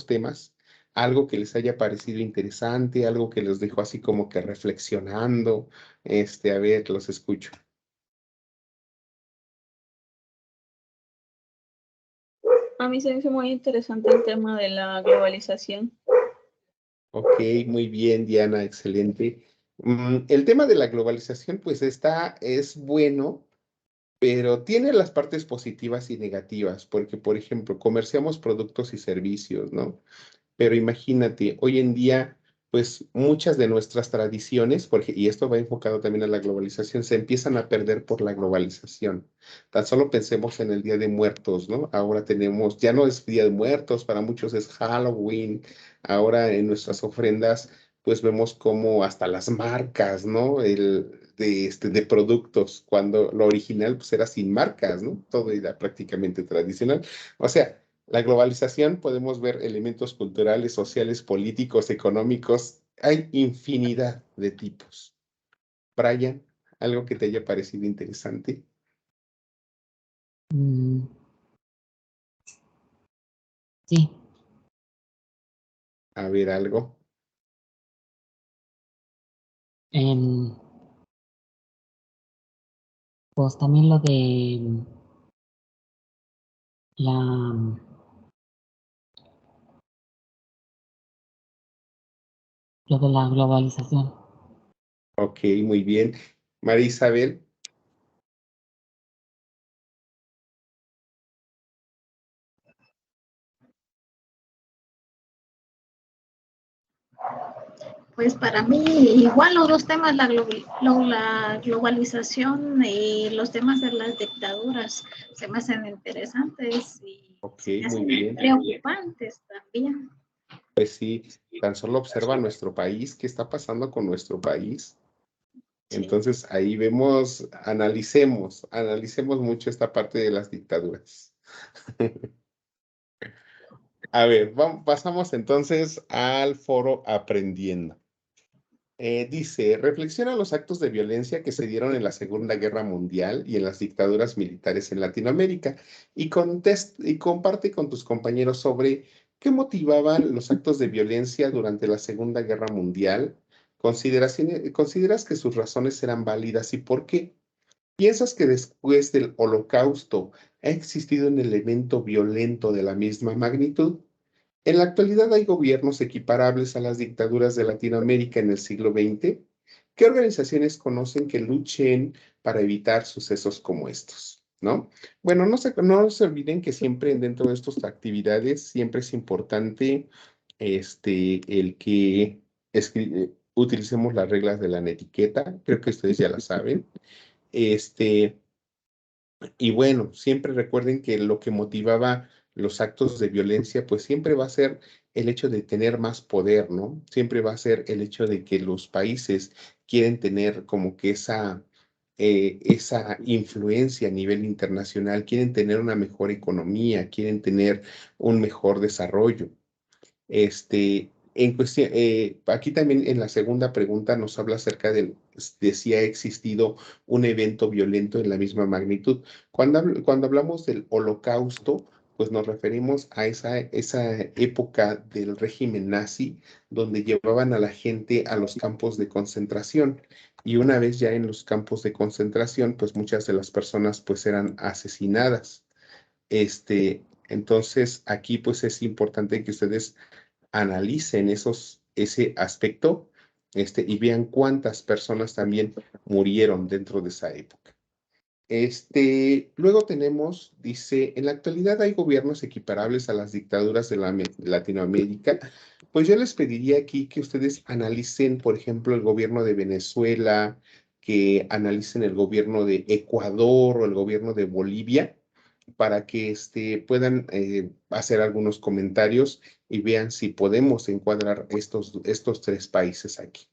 Speaker 1: temas? ¿Algo que les haya parecido interesante? ¿Algo que los dejó así como que reflexionando? A ver, los escucho.
Speaker 4: A mí se me hizo muy interesante el tema de la globalización.
Speaker 1: Ok, muy bien, Diana, excelente. El tema de la globalización, pues es bueno, pero tiene las partes positivas y negativas, porque, por ejemplo, comerciamos productos y servicios, ¿no? Pero imagínate, hoy en día, pues muchas de nuestras tradiciones, y esto va enfocado también a la globalización, se empiezan a perder por la globalización. Tan solo pensemos en el Día de Muertos, ¿no? Ahora ya no es Día de Muertos, para muchos es Halloween. Ahora en nuestras ofrendas, pues vemos como hasta las marcas, ¿no? De productos, cuando lo original pues era sin marcas, ¿no? Todo era prácticamente tradicional. O sea, la globalización, podemos ver elementos culturales, sociales, políticos, económicos. Hay infinidad de tipos. Brian, algo que te haya parecido interesante.
Speaker 3: Sí,
Speaker 1: A ver, algo.
Speaker 3: pues también lo de la lo de la globalización.
Speaker 1: Ok, muy bien. María Isabel.
Speaker 2: Pues para mí, igual los dos temas, la globalización y los temas de las dictaduras, se me hacen interesantes y
Speaker 1: Ok,
Speaker 2: se me
Speaker 1: muy
Speaker 2: hacen
Speaker 1: bien.
Speaker 2: preocupantes también.
Speaker 1: Pues sí, tan solo observa nuestro país, qué está pasando con nuestro país.
Speaker 2: Sí.
Speaker 1: Entonces ahí vemos, analicemos mucho esta parte de las dictaduras. A ver, pasamos entonces al foro Aprendiendo. Dice, reflexiona los actos de violencia que se dieron en la Segunda Guerra Mundial y en las dictaduras militares en Latinoamérica y comparte con tus compañeros sobre qué motivaban los actos de violencia durante la Segunda Guerra Mundial. ¿Consideras que sus razones eran válidas y por qué? ¿Piensas que después del Holocausto ha existido un elemento violento de la misma magnitud? En la actualidad hay gobiernos equiparables a las dictaduras de Latinoamérica en el siglo XX. ¿Qué organizaciones conocen que luchen para evitar sucesos como estos? ¿No? Bueno, no se olviden que siempre dentro de estas actividades siempre es importante el que utilicemos las reglas de la netiqueta, creo que ustedes ya las saben. Y bueno, siempre recuerden que lo que motivaba los actos de violencia, pues siempre va a ser el hecho de tener más poder, ¿no? Siempre va a ser el hecho de que los países quieren tener como que esa influencia a nivel internacional, quieren tener una mejor economía, quieren tener un mejor desarrollo. En cuestión, aquí también en la segunda pregunta nos habla acerca de si ha existido un evento violento en la misma magnitud. Cuando hablamos del Holocausto, pues nos referimos a esa época del régimen nazi, donde llevaban a la gente a los campos de concentración. Y una vez ya en los campos de concentración, pues muchas de las personas pues eran asesinadas. Entonces, aquí pues es importante que ustedes analicen ese aspecto, y vean cuántas personas también murieron dentro de esa época. Luego tenemos, dice, en la actualidad hay gobiernos equiparables a las dictaduras de Latinoamérica. Pues yo les pediría aquí que ustedes analicen, por ejemplo, el gobierno de Venezuela, que analicen el gobierno de Ecuador o el gobierno de Bolivia, para que puedan hacer algunos comentarios y vean si podemos encuadrar estos tres países aquí.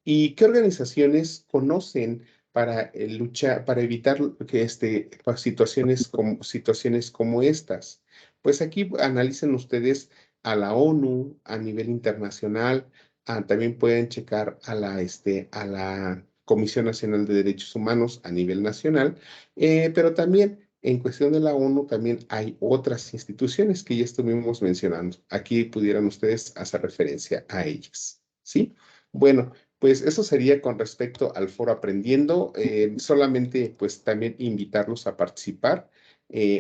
Speaker 1: ¿Y qué organizaciones conocen para luchar, para evitar que pues, situaciones como estas? Pues aquí analicen ustedes a la ONU a nivel internacional, también pueden checar a la Comisión Nacional de Derechos Humanos a nivel nacional, pero también en cuestión de la ONU también hay otras instituciones que ya estuvimos mencionando. Aquí pudieran ustedes hacer referencia a ellas, ¿sí? Bueno, pues eso sería con respecto al foro Aprendiendo. Solamente pues también invitarlos a participar.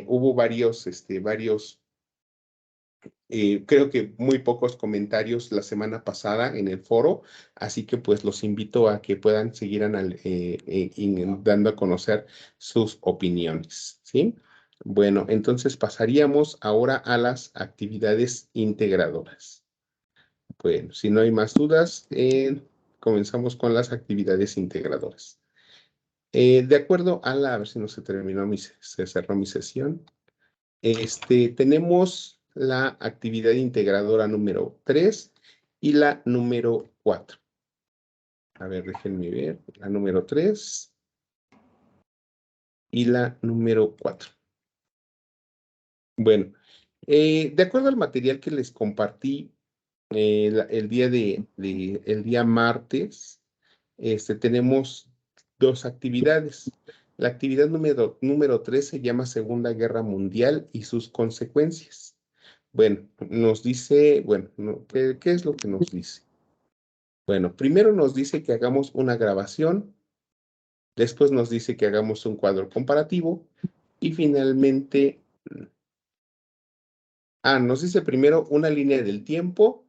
Speaker 1: Hubo creo que muy pocos comentarios la semana pasada en el foro, así que pues los invito a que puedan seguir dando a conocer sus opiniones, ¿sí? Bueno, entonces pasaríamos ahora a las actividades integradoras. Bueno, si no hay más dudas, comenzamos con las actividades integradoras. De acuerdo a a ver si no se terminó, se cerró mi sesión. Tenemos la actividad integradora número 3 y la número 4. A ver, déjenme ver. La número 3 y la número 4. Bueno, de acuerdo al material que les compartí el día martes, tenemos dos actividades. La actividad número 3 se llama Segunda Guerra Mundial y sus consecuencias. Bueno, nos dice, bueno, ¿qué es lo que nos dice? Bueno, primero nos dice que hagamos una grabación, después nos dice que hagamos un cuadro comparativo y finalmente, nos dice primero una línea del tiempo,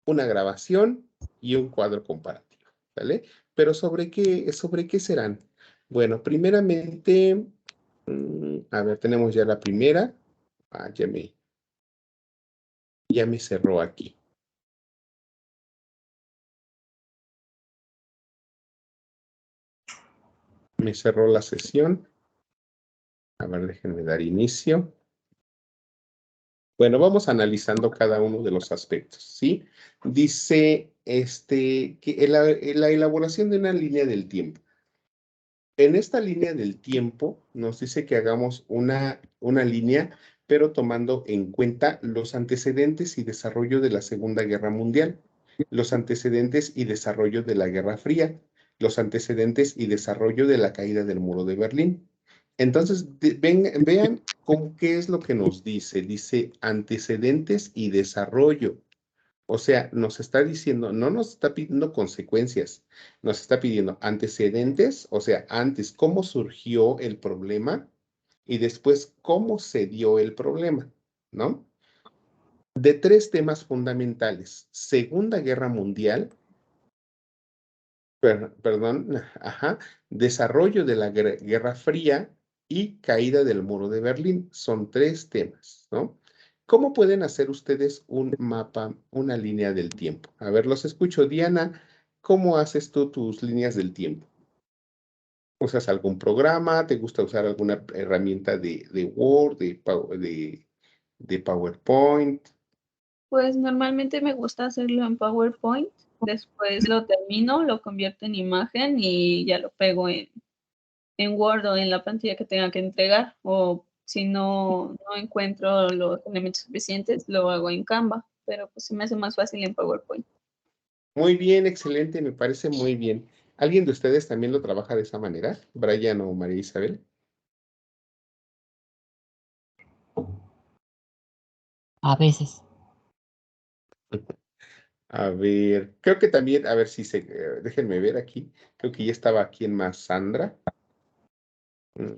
Speaker 1: una grabación y un cuadro comparativo, ¿vale? Pero ¿sobre qué serán? Bueno, primeramente, a ver, tenemos ya la primera. Ya me cerró aquí. Me cerró la sesión. A ver, déjenme dar inicio. Bueno, vamos analizando cada uno de los aspectos, ¿sí? Dice que la elaboración de una línea del tiempo. En esta línea del tiempo nos dice que hagamos una línea, pero tomando en cuenta los antecedentes y desarrollo de la Segunda Guerra Mundial, los antecedentes y desarrollo de la Guerra Fría, los antecedentes y desarrollo de la caída del muro de Berlín. Entonces, vean qué es lo que nos dice. Dice antecedentes y desarrollo. O sea, nos está diciendo, no nos está pidiendo consecuencias, nos está pidiendo antecedentes, o sea, antes cómo surgió el problema y después cómo se dio el problema, ¿no? De tres temas fundamentales: Segunda Guerra Mundial, perdón, desarrollo de la Guerra Fría y caída del muro de Berlín. Son tres temas, ¿no? ¿Cómo pueden hacer ustedes un mapa, una línea del tiempo? A ver, los escucho. Diana, ¿cómo haces tú tus líneas del tiempo? ¿Usas algún programa? ¿Te gusta usar alguna herramienta de Word, de PowerPoint?
Speaker 4: Pues normalmente me gusta hacerlo en PowerPoint, después lo termino, lo convierto en imagen y ya lo pego en Word o en la plantilla que tenga que entregar, o si no encuentro los elementos suficientes, lo hago en Canva, pero pues se me hace más fácil en PowerPoint.
Speaker 1: Muy bien, excelente, me parece muy bien. ¿Alguien de ustedes también lo trabaja de esa manera? ¿Brian o María Isabel?
Speaker 3: A veces.
Speaker 1: A ver, creo que también, a ver si déjenme ver aquí. Creo que ya estaba aquí en más Sandra. Mm.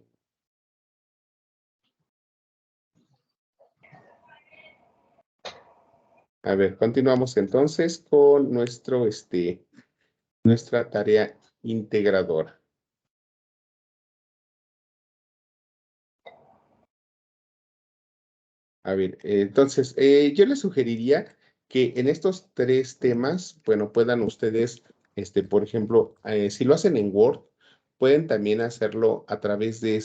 Speaker 1: A ver, continuamos entonces con nuestra tarea integradora. A ver, entonces, yo les sugeriría que en estos 3 temas, bueno, puedan ustedes, por ejemplo, si lo hacen en Word, pueden también hacerlo a través de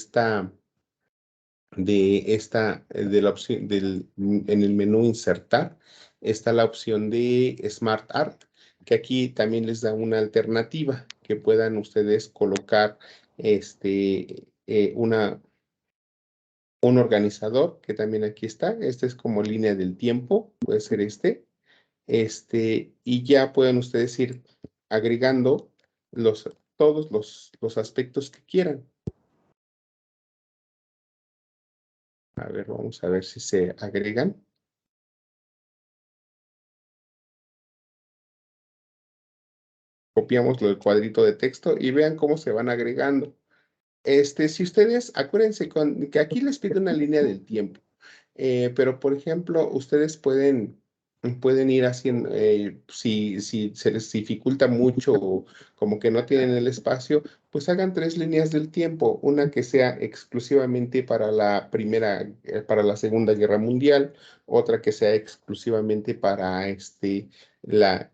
Speaker 1: la opción en el menú insertar, está la opción de Smart Art, que aquí también les da una alternativa, que puedan ustedes colocar un organizador, que también aquí está. Este es como línea del tiempo, puede ser y ya pueden ustedes ir agregando todos los aspectos que quieran. A ver, vamos a ver si se agregan. Copiamos el cuadrito de texto y vean cómo se van agregando. Si ustedes, acuérdense que aquí les pide una línea del tiempo, pero por ejemplo, ustedes pueden ir haciendo, si se les dificulta mucho o como que no tienen el espacio, pues hagan 3 líneas del tiempo, una que sea exclusivamente para para la Segunda Guerra Mundial, otra que sea exclusivamente para la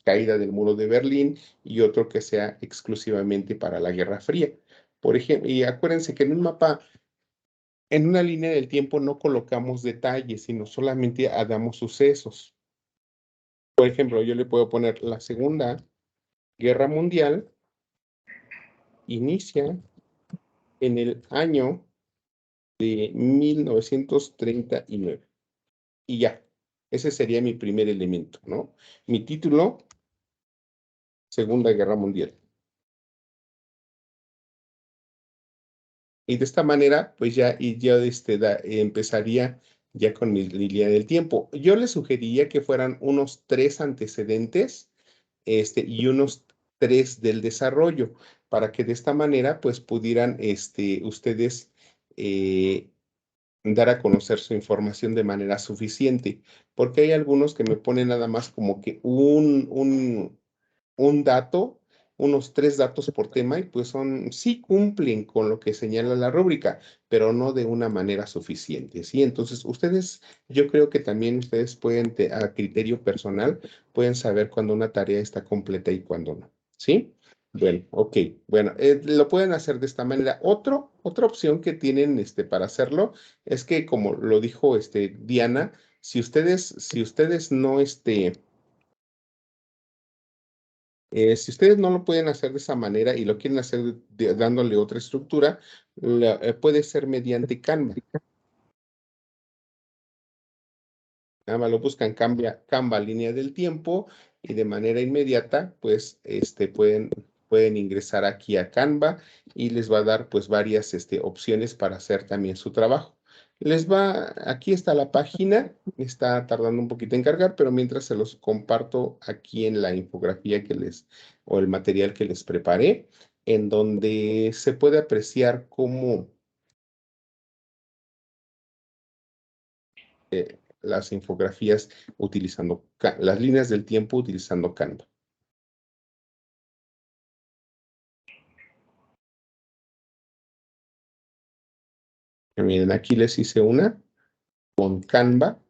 Speaker 1: caída del muro de Berlín y otro que sea exclusivamente para la Guerra Fría. Por ejemplo, y acuérdense que en un mapa, en una línea del tiempo no colocamos detalles, sino solamente damos sucesos. Por ejemplo, yo le puedo poner la Segunda Guerra Mundial inicia en el año de 1939. Y ya, ese sería mi primer elemento, ¿no? Mi título, Segunda Guerra Mundial. Y de esta manera, pues ya, empezaría ya con mi línea del tiempo. Yo les sugeriría que fueran unos 3 antecedentes, y unos 3 del desarrollo, para que de esta manera, pues pudieran, ustedes dar a conocer su información de manera suficiente, porque hay algunos que me ponen nada más como que un dato, unos 3 datos por tema, y pues sí cumplen con lo que señala la rúbrica, pero no de una manera suficiente, ¿sí? Entonces, yo creo que también ustedes pueden, a criterio personal, pueden saber cuando una tarea está completa y cuando no, ¿sí? Bueno, ok, bueno, lo pueden hacer de esta manera. Otra opción que tienen, para hacerlo es que, como lo dijo, Diana, si ustedes no lo pueden hacer de esa manera y lo quieren hacer dándole otra estructura, puede ser mediante Canva. Nada más lo buscan Canva línea del tiempo y de manera inmediata, pues, pueden ingresar aquí a Canva y les va a dar, pues, varias, opciones para hacer también su trabajo. Aquí está la página, está tardando un poquito en cargar, pero mientras se los comparto aquí en la infografía o el material que les preparé, en donde se puede apreciar cómo las infografías utilizando las líneas del tiempo utilizando Canva. Miren, aquí les hice una con Canva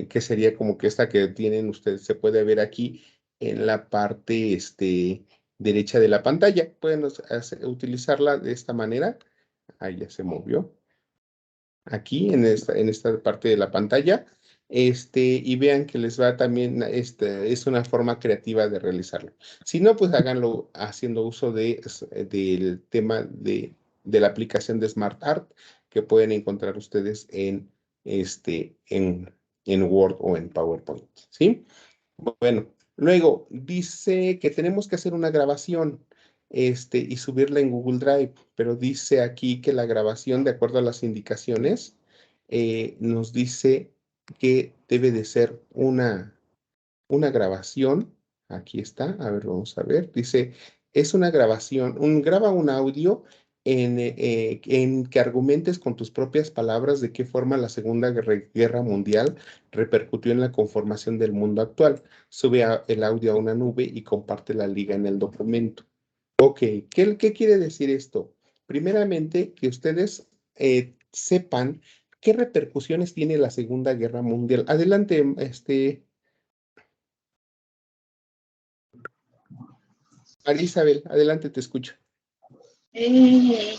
Speaker 1: que sería como que esta que tienen ustedes, se puede ver aquí en la parte derecha de la pantalla. Pueden utilizarla de esta manera. Ahí ya se movió. Aquí en esta parte de la pantalla. Y vean que les va también, es una forma creativa de realizarlo. Si no, pues háganlo haciendo uso del tema de la aplicación de Smart Art que pueden encontrar ustedes en Word o en PowerPoint, ¿sí? Bueno, luego dice que tenemos que hacer una grabación, y subirla en Google Drive, pero dice aquí que la grabación, de acuerdo a las indicaciones, nos dice que debe de ser una grabación. Aquí está, a ver, vamos a ver. Dice, es una grabación, graba un audio en que argumentes con tus propias palabras de qué forma la Segunda Guerra Mundial repercutió en la conformación del mundo actual. Sube el audio a una nube y comparte la liga en el documento. Ok, ¿qué quiere decir esto? Primeramente, que ustedes sepan qué repercusiones tiene la Segunda Guerra Mundial. Adelante, María Isabel, adelante, te escucho.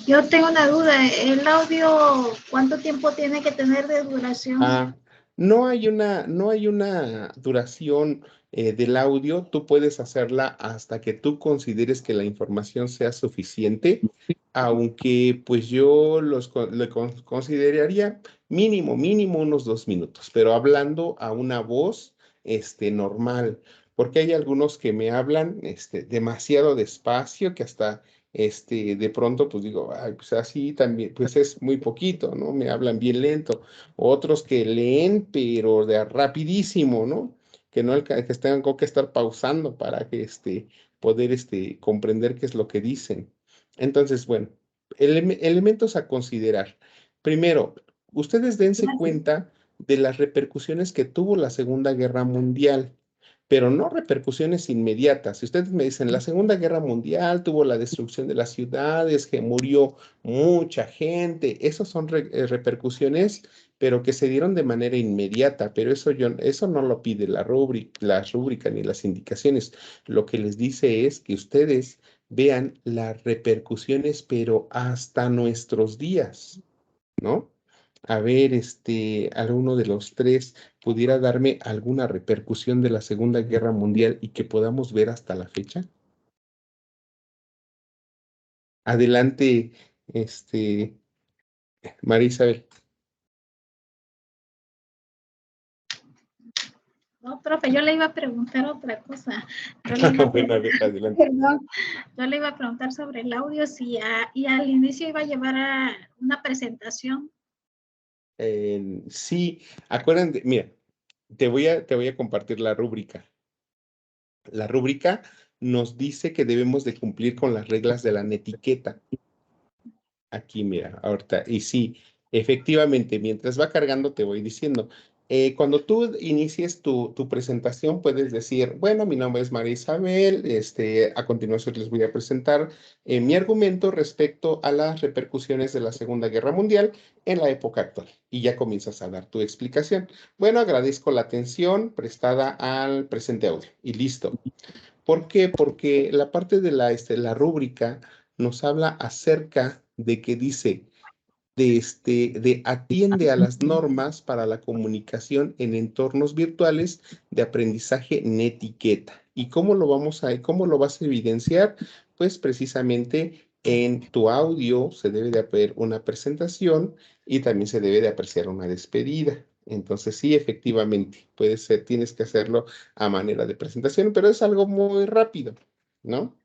Speaker 2: Yo tengo una duda. ¿El audio cuánto tiempo tiene que tener de duración?
Speaker 1: No hay una duración del audio. Tú puedes hacerla hasta que tú consideres que la información sea suficiente, aunque pues yo consideraría mínimo unos 2 minutos, pero hablando a una voz normal, porque hay algunos que me hablan demasiado despacio, que hasta de pronto pues digo, ay, pues así también, pues es muy poquito, ¿no? Me hablan bien lento. Otros que leen, pero de rapidísimo, ¿no? Que no que tengan que estar pausando para que poder comprender qué es lo que dicen. Entonces, bueno, elementos a considerar. Primero, ustedes dense cuenta de las repercusiones que tuvo la Segunda Guerra Mundial, pero no repercusiones inmediatas. Si ustedes me dicen, la Segunda Guerra Mundial tuvo la destrucción de las ciudades, que murió mucha gente, esas son repercusiones, pero que se dieron de manera inmediata, pero eso no lo pide las rúbricas ni las indicaciones. Lo que les dice es que ustedes vean las repercusiones, pero hasta nuestros días, ¿no? A ver, alguno de los tres pudiera darme alguna repercusión de la Segunda Guerra Mundial y que podamos ver hasta la fecha. Adelante, María Isabel.
Speaker 2: No, profe, yo le iba a preguntar otra cosa.
Speaker 1: Bueno, a ver, adelante.
Speaker 2: Perdón, yo le iba a preguntar sobre el audio, y al inicio iba a llevar a una presentación.
Speaker 1: Sí, acuérdense, mira, te voy a compartir la rúbrica. La rúbrica nos dice que debemos de cumplir con las reglas de la netiqueta. Aquí, mira, ahorita, y sí, efectivamente, mientras va cargando te voy diciendo. Cuando tú inicies tu presentación, puedes decir, bueno, mi nombre es María Isabel, a continuación les voy a presentar mi argumento respecto a las repercusiones de la Segunda Guerra Mundial en la época actual. Y ya comienzas a dar tu explicación. Bueno, agradezco la atención prestada al presente audio. Y listo. ¿Por qué? Porque la parte de la rúbrica nos habla acerca de que dice, de atiende a las normas para la comunicación en entornos virtuales de aprendizaje netiqueta. ¿Y cómo lo vas a evidenciar? Pues precisamente en tu audio se debe de haber una presentación y también se debe de apreciar una despedida. Entonces, sí, efectivamente, puede ser, tienes que hacerlo a manera de presentación, pero es algo muy rápido, ¿no?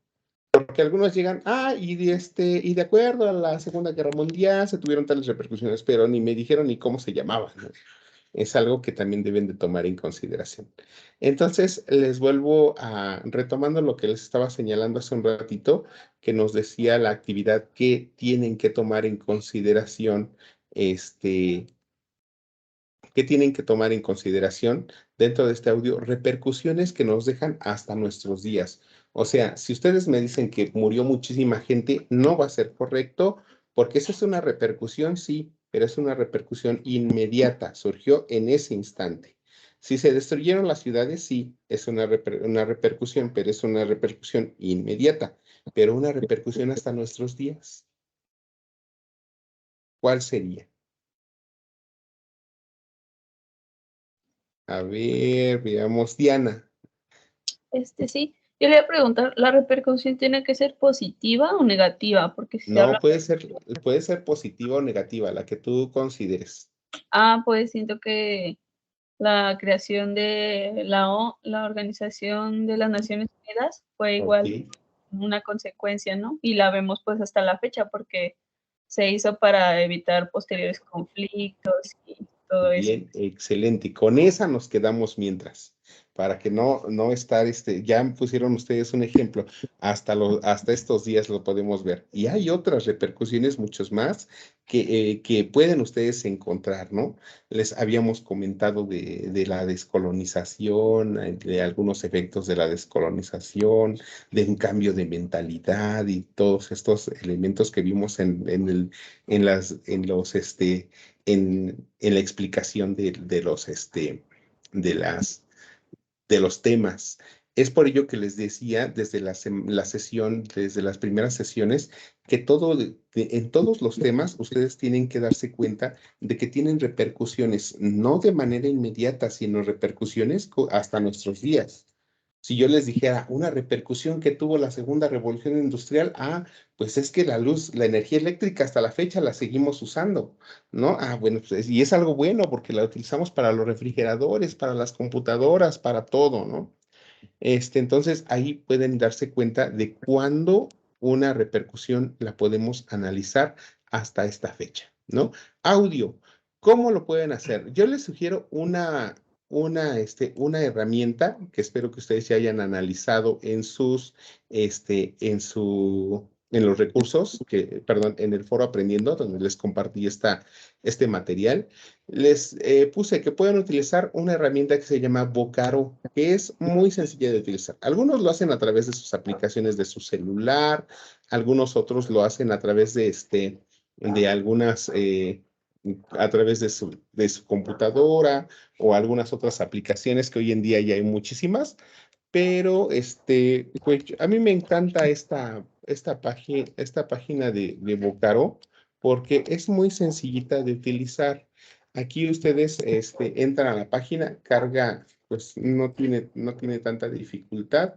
Speaker 1: Porque algunos llegan, y de acuerdo a la Segunda Guerra Mundial se tuvieron tales repercusiones, pero ni me dijeron ni cómo se llamaban, ¿no? Es algo que también deben de tomar en consideración. Entonces, les vuelvo retomando lo que les estaba señalando hace un ratito, que nos decía la actividad que tienen que tomar en consideración, que tienen que tomar en consideración dentro de este audio repercusiones que nos dejan hasta nuestros días. O sea, si ustedes me dicen que murió muchísima gente, no va a ser correcto, porque esa es una repercusión, sí, pero es una repercusión inmediata, surgió en ese instante. Si se destruyeron las ciudades, sí, es una repercusión, pero es una repercusión inmediata, pero una repercusión hasta nuestros días. ¿Cuál sería? A ver, veamos, Diana.
Speaker 4: Sí, yo le voy a preguntar, ¿la repercusión tiene que ser positiva o negativa? Porque si se
Speaker 1: No,
Speaker 4: habla,
Speaker 1: puede ser positiva o negativa, la que tú consideres.
Speaker 4: pues siento que la creación de la Organización de las Naciones Unidas fue igual
Speaker 1: Ok.
Speaker 4: una consecuencia, ¿no? Y la vemos pues hasta la fecha porque se hizo para evitar posteriores conflictos y todo eso.
Speaker 1: Bien, excelente. Con esa nos quedamos mientras, para que no estar, ya pusieron ustedes un ejemplo, hasta estos días lo podemos ver. Y hay otras repercusiones, muchos más, que pueden ustedes encontrar, ¿no? Les habíamos comentado de la descolonización, de algunos efectos de la descolonización, de un cambio de mentalidad y todos estos elementos que vimos en la explicación de los temas. Es por ello que les decía desde la sesión, desde las primeras sesiones, que en todos los temas ustedes tienen que darse cuenta de que tienen repercusiones, no de manera inmediata, sino repercusiones hasta nuestros días. Si yo les dijera una repercusión que tuvo la segunda revolución industrial, pues es que la luz, la energía eléctrica hasta la fecha la seguimos usando, ¿no? Bueno, pues, y es algo bueno porque la utilizamos para los refrigeradores, para las computadoras, para todo, ¿no? Entonces ahí pueden darse cuenta de cuándo una repercusión la podemos analizar hasta esta fecha, ¿no? Audio, ¿cómo lo pueden hacer? Yo les sugiero una herramienta que espero que ustedes ya hayan analizado en los recursos, perdón, en el foro Aprendiendo, donde les compartí este material. Les puse que pueden utilizar una herramienta que se llama Vocaro, que es muy sencilla de utilizar. Algunos lo hacen a través de sus aplicaciones de su celular, algunos otros lo hacen a través de algunas, a través de su computadora o algunas otras aplicaciones que hoy en día ya hay muchísimas. Pero pues, a mí me encanta esta página de Vocaro porque es muy sencillita de utilizar. Aquí ustedes entran a la página, carga, pues no tiene tanta dificultad.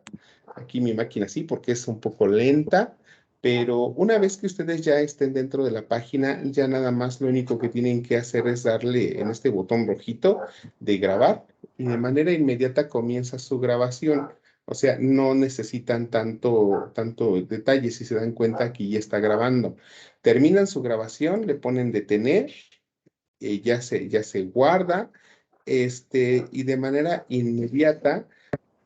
Speaker 1: Aquí mi máquina sí, porque es un poco lenta, pero una vez que ustedes ya estén dentro de la página, ya nada más lo único que tienen que hacer es darle en este botón rojito de grabar y de manera inmediata comienza su grabación. O sea, no necesitan tanto detalle. Si se dan cuenta, aquí ya está grabando. Terminan su grabación, le ponen detener, ya se guarda, y de manera inmediata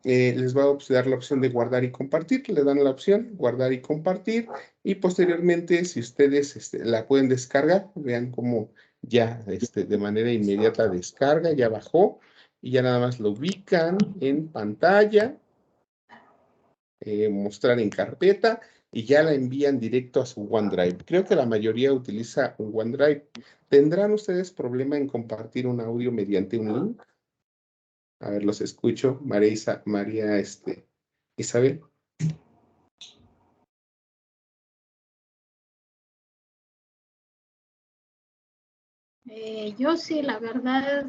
Speaker 1: les va a dar la opción de guardar y compartir. Le dan la opción guardar y compartir y posteriormente, si ustedes la pueden descargar, vean cómo ya de manera inmediata descarga, ya bajó y ya nada más lo ubican en pantalla, mostrar en carpeta y ya la envían directo a su OneDrive. Creo que la mayoría utiliza un OneDrive. ¿Tendrán ustedes problema en compartir un audio mediante un link? A ver, los escucho. María Isabel.
Speaker 2: Yo sí, la verdad,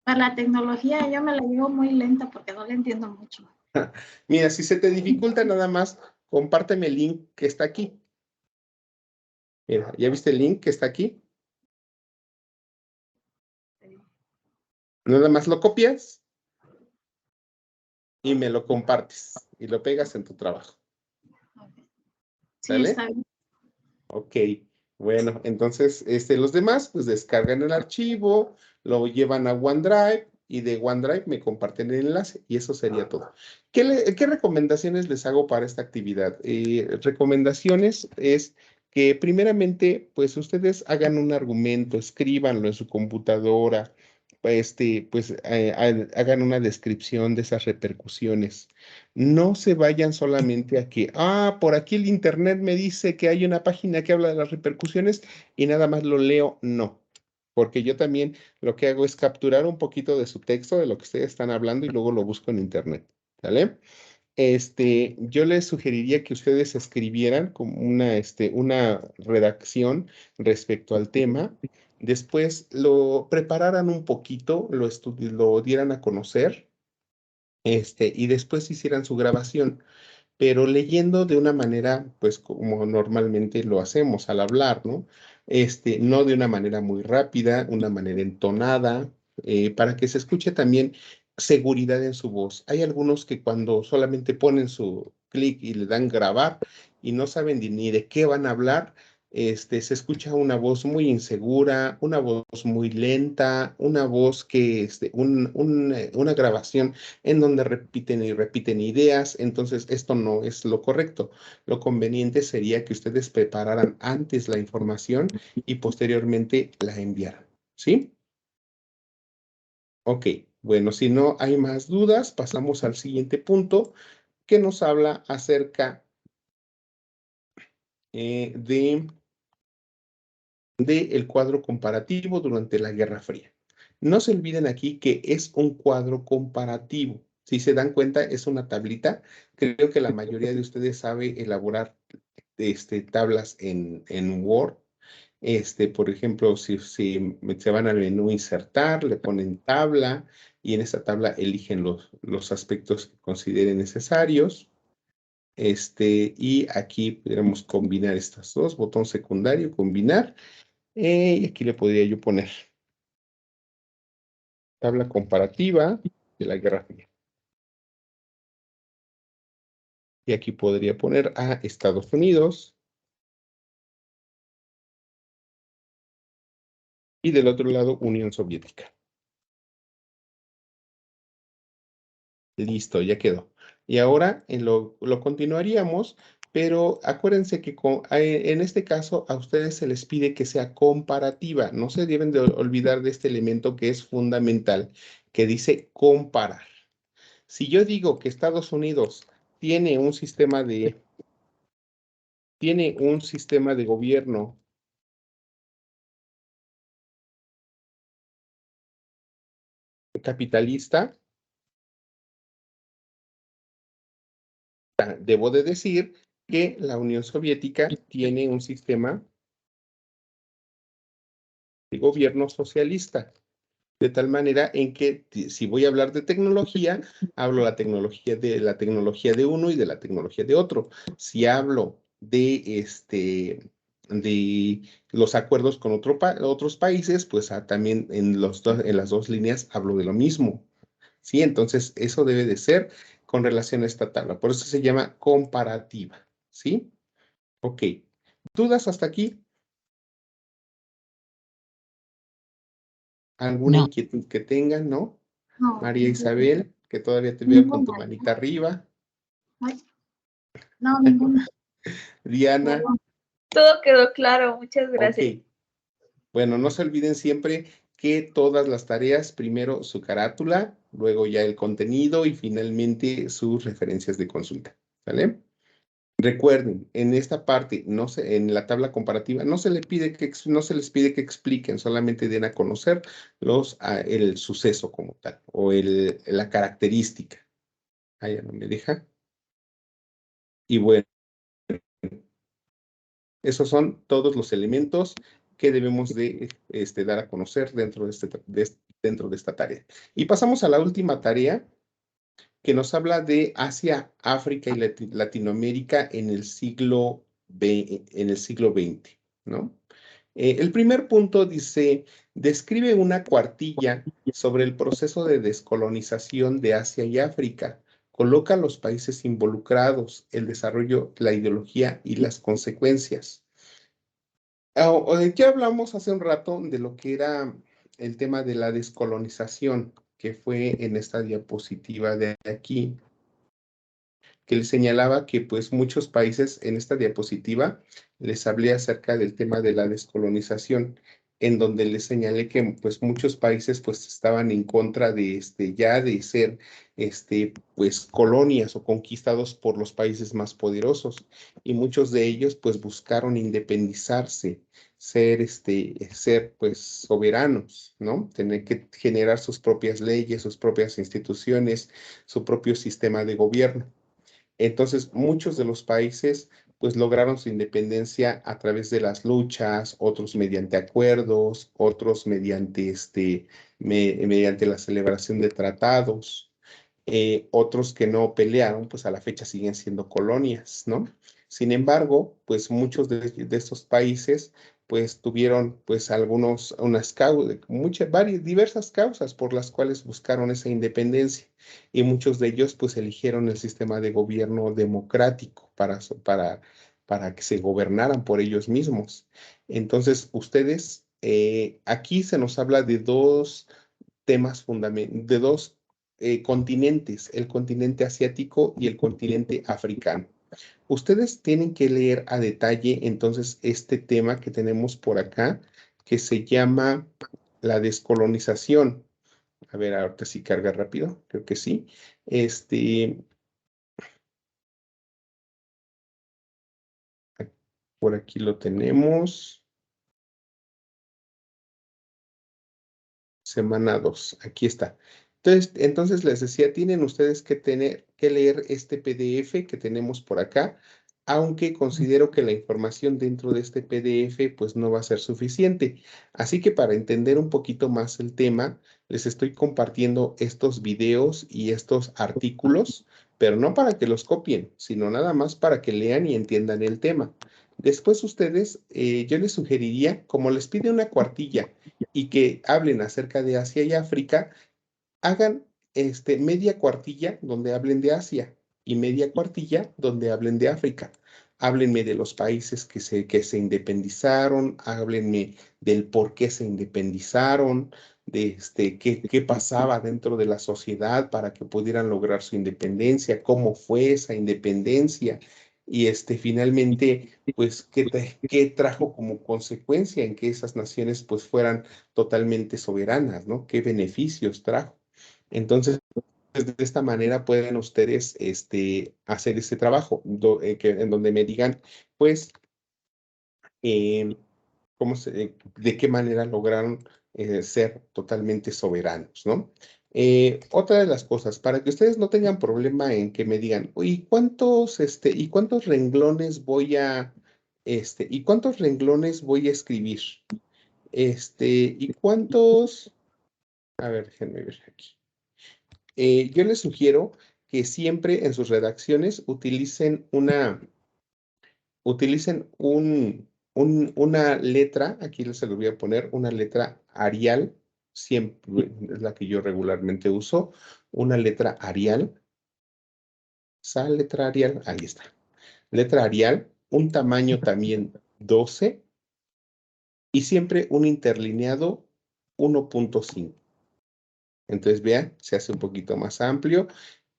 Speaker 2: para la tecnología yo me la llevo muy lenta porque no la entiendo mucho.
Speaker 1: Mira, si se te dificulta nada más, compárteme el link que está aquí. Mira, ¿ya viste el link que está aquí? Nada más lo copias y me lo compartes y lo pegas en tu trabajo.
Speaker 2: Sí,
Speaker 1: ¿Sale?
Speaker 2: está bien.
Speaker 1: Ok, bueno, entonces los demás pues descargan el archivo, lo llevan a OneDrive y de OneDrive me comparten el enlace y eso sería todo. ¿Qué recomendaciones les hago para esta actividad? Recomendaciones es que primeramente pues ustedes hagan un argumento, escríbanlo en su computadora, hagan una descripción de esas repercusiones. No se vayan solamente a que, por aquí el internet me dice que hay una página que habla de las repercusiones y nada más lo leo. No. porque yo también lo que hago es capturar un poquito de su texto, de lo que ustedes están hablando, y luego lo busco en internet, ¿vale? Yo les sugeriría que ustedes escribieran como una redacción respecto al tema, después lo prepararan un poquito, lo dieran a conocer, y después hicieran su grabación, pero leyendo de una manera, pues como normalmente lo hacemos al hablar, ¿no? No de una manera muy rápida, una manera entonada, para que se escuche también seguridad en su voz. Hay algunos que cuando solamente ponen su clic y le dan grabar y no saben ni de qué van a hablar, se escucha una voz muy insegura, una voz muy lenta, una voz que, una grabación en donde repiten y repiten ideas, entonces esto no es lo correcto. Lo conveniente sería que ustedes prepararan antes la información y posteriormente la enviaran, ¿sí? Ok, bueno, si no hay más dudas, pasamos al siguiente punto que nos habla acerca de el cuadro comparativo durante la Guerra Fría. No se olviden aquí que es un cuadro comparativo. Si se dan cuenta, es una tablita. Creo que la mayoría de ustedes sabe elaborar tablas en Word. Por ejemplo, si se van al menú insertar, le ponen tabla y en esa tabla eligen los aspectos que consideren necesarios. Y aquí podríamos combinar estas dos, botón secundario, combinar. Y aquí le podría yo poner tabla comparativa de la Guerra Fría. Y aquí podría poner a Estados Unidos. Y del otro lado, Unión Soviética. Listo, ya quedó. Y ahora lo continuaríamos, pero acuérdense que en este caso a ustedes se les pide que sea comparativa. No se deben de olvidar de este elemento que es fundamental, que dice comparar. Si yo digo que Estados Unidos tiene un sistema de gobierno capitalista, debo de decir que la Unión Soviética tiene un sistema de gobierno socialista, de tal manera en que si voy a hablar de tecnología, hablo la tecnología de uno y de la tecnología de otro. Si hablo de los acuerdos con otros países, pues también en las dos líneas hablo de lo mismo. ¿Sí? Entonces, eso debe de ser con relación a esta tabla. Por eso se llama comparativa. ¿Sí? Ok. ¿Dudas hasta aquí? ¿Alguna
Speaker 3: No,
Speaker 1: inquietud que tengan, no?
Speaker 2: No,
Speaker 1: María Isabel, que todavía te veo con tu
Speaker 2: ninguna.
Speaker 1: manita arriba.
Speaker 2: Ay, no, ninguna.
Speaker 1: Diana,
Speaker 4: Todo quedó claro, muchas
Speaker 1: ok.
Speaker 4: gracias.
Speaker 1: Bueno, no se olviden siempre que todas las tareas, primero su carátula, luego ya el contenido y finalmente sus referencias de consulta. ¿Vale? Recuerden, en esta parte, en la tabla comparativa, no se les pide que expliquen, solamente den a conocer el suceso como tal, o la característica. Ah, ya no me deja. Y bueno, esos son todos los elementos que debemos de dar a conocer dentro de esta tarea. Y pasamos a la última tarea, que nos habla de Asia, África y Latinoamérica en el siglo XX, ¿no? El primer punto dice, describe una cuartilla sobre el proceso de descolonización de Asia y África. Coloca los países involucrados, el desarrollo, la ideología y las consecuencias. Ya hablamos hace un rato de lo que era el tema de la descolonización, que fue en esta diapositiva de aquí, que les señalaba que pues muchos países en esta diapositiva les hablé acerca del tema de la descolonización. en donde les señalé que pues muchos países pues estaban en contra de ya de ser pues colonias o conquistados por los países más poderosos, y muchos de ellos pues buscaron independizarse, ser pues soberanos, ¿no? Tener que generar sus propias leyes, sus propias instituciones, su propio sistema de gobierno. Entonces, muchos de los países pues lograron su independencia a través de las luchas, otros mediante acuerdos, otros mediante mediante la celebración de tratados, otros que no pelearon, pues a la fecha siguen siendo colonias, ¿no? Sin embargo, pues muchos de estos países pues tuvieron pues unas causas, diversas causas por las cuales buscaron esa independencia, y muchos de ellos pues eligieron el sistema de gobierno democrático para que se gobernaran por ellos mismos. Entonces, ustedes, aquí se nos habla de dos temas fundamentales, de dos continentes, el continente asiático y el continente africano. Ustedes tienen que leer a detalle entonces este tema que tenemos por acá, que se llama la descolonización. A ver, ahorita sí carga rápido, creo que sí. Por aquí lo tenemos. Semana 2, aquí está. Entonces les decía, tienen ustedes que leer este PDF que tenemos por acá, aunque considero que la información dentro de este PDF pues no va a ser suficiente. Así que para entender un poquito más el tema, les estoy compartiendo estos videos y estos artículos, pero no para que los copien, sino nada más para que lean y entiendan el tema. Después ustedes, yo les sugeriría, como les pide una cuartilla y que hablen acerca de Asia y África, hagan media cuartilla donde hablen de Asia y media cuartilla donde hablen de África. Háblenme de los países que se independizaron, háblenme del por qué se independizaron, de qué pasaba dentro de la sociedad para que pudieran lograr su independencia, cómo fue esa independencia, y finalmente, pues, qué trajo como consecuencia en que esas naciones pues fueran totalmente soberanas, ¿no? ¿Qué beneficios trajo? Entonces, de esta manera pueden ustedes hacer este trabajo, en donde me digan, pues, eh, de qué manera lograron ser totalmente soberanos, ¿no? Otra de las cosas, para que ustedes no tengan problema en que me digan, ¿y cuántos renglones voy a escribir? ¿Y cuántos? A ver, déjenme ver aquí. Yo les sugiero que siempre en sus redacciones utilicen una letra, aquí se los voy a poner, una letra Arial, siempre es la que yo regularmente uso, una letra Arial, esa letra Arial, ahí está, letra Arial, un tamaño también 12 y siempre un interlineado 1.5. Entonces, vean, se hace un poquito más amplio.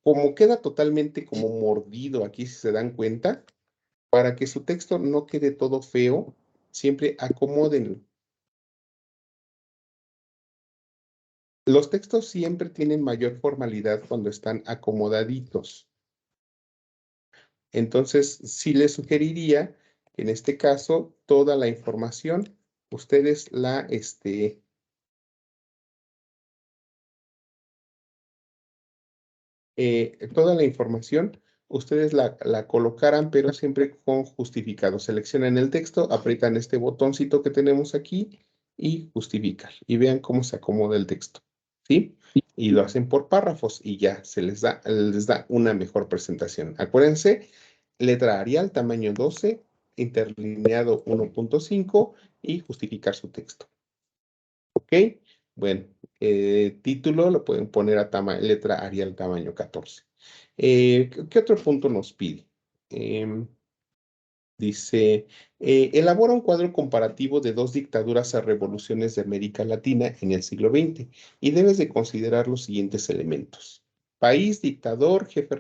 Speaker 1: Como queda totalmente como mordido aquí, si se dan cuenta, para que su texto no quede todo feo, siempre acomódenlo. Los textos siempre tienen mayor formalidad cuando están acomodaditos. Entonces, sí les sugeriría que en este caso, toda la información, ustedes toda la información, ustedes la colocaran, pero siempre con justificado. Seleccionan el texto, aprietan este botoncito que tenemos aquí y justifican. Y vean cómo se acomoda el texto, ¿sí? Y lo hacen por párrafos y ya les da una mejor presentación. Acuérdense, letra Arial, tamaño 12, interlineado 1.5 y justificar su texto. ¿Ok? Bueno, título lo pueden poner a letra Arial tamaño 14. ¿Qué otro punto nos pide? Dice, elabora un cuadro comparativo de dos dictaduras a revoluciones de América Latina en el siglo XX y debes de considerar los siguientes elementos. País, dictador, jefes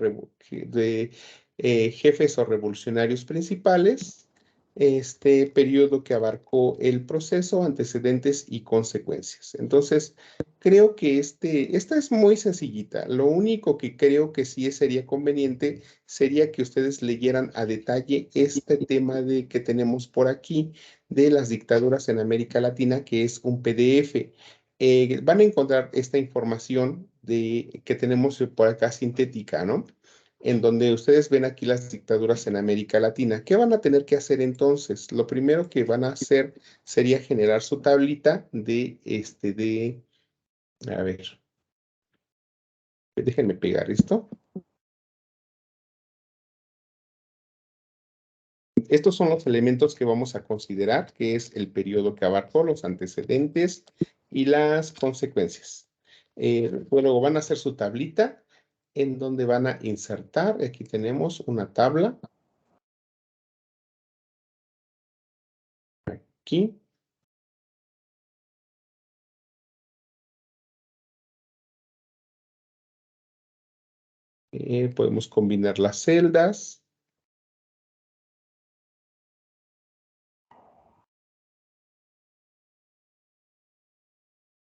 Speaker 1: o revolucionarios principales, este periodo que abarcó el proceso, antecedentes y consecuencias. Entonces, creo que esta es muy sencillita. Lo único que creo que sí sería conveniente sería que ustedes leyeran a detalle este tema que tenemos por aquí de las dictaduras en América Latina, que es un PDF. Van a encontrar esta información que tenemos por acá sintética, ¿no? En donde ustedes ven aquí las dictaduras en América Latina. ¿Qué van a tener que hacer entonces? Lo primero que van a hacer sería generar su tablita a ver, déjenme pegar esto. Estos son los elementos que vamos a considerar, que es el periodo que abarcó, los antecedentes y las consecuencias. Luego van a hacer su tablita en donde van a insertar, aquí tenemos una tabla. Aquí. Podemos combinar las celdas.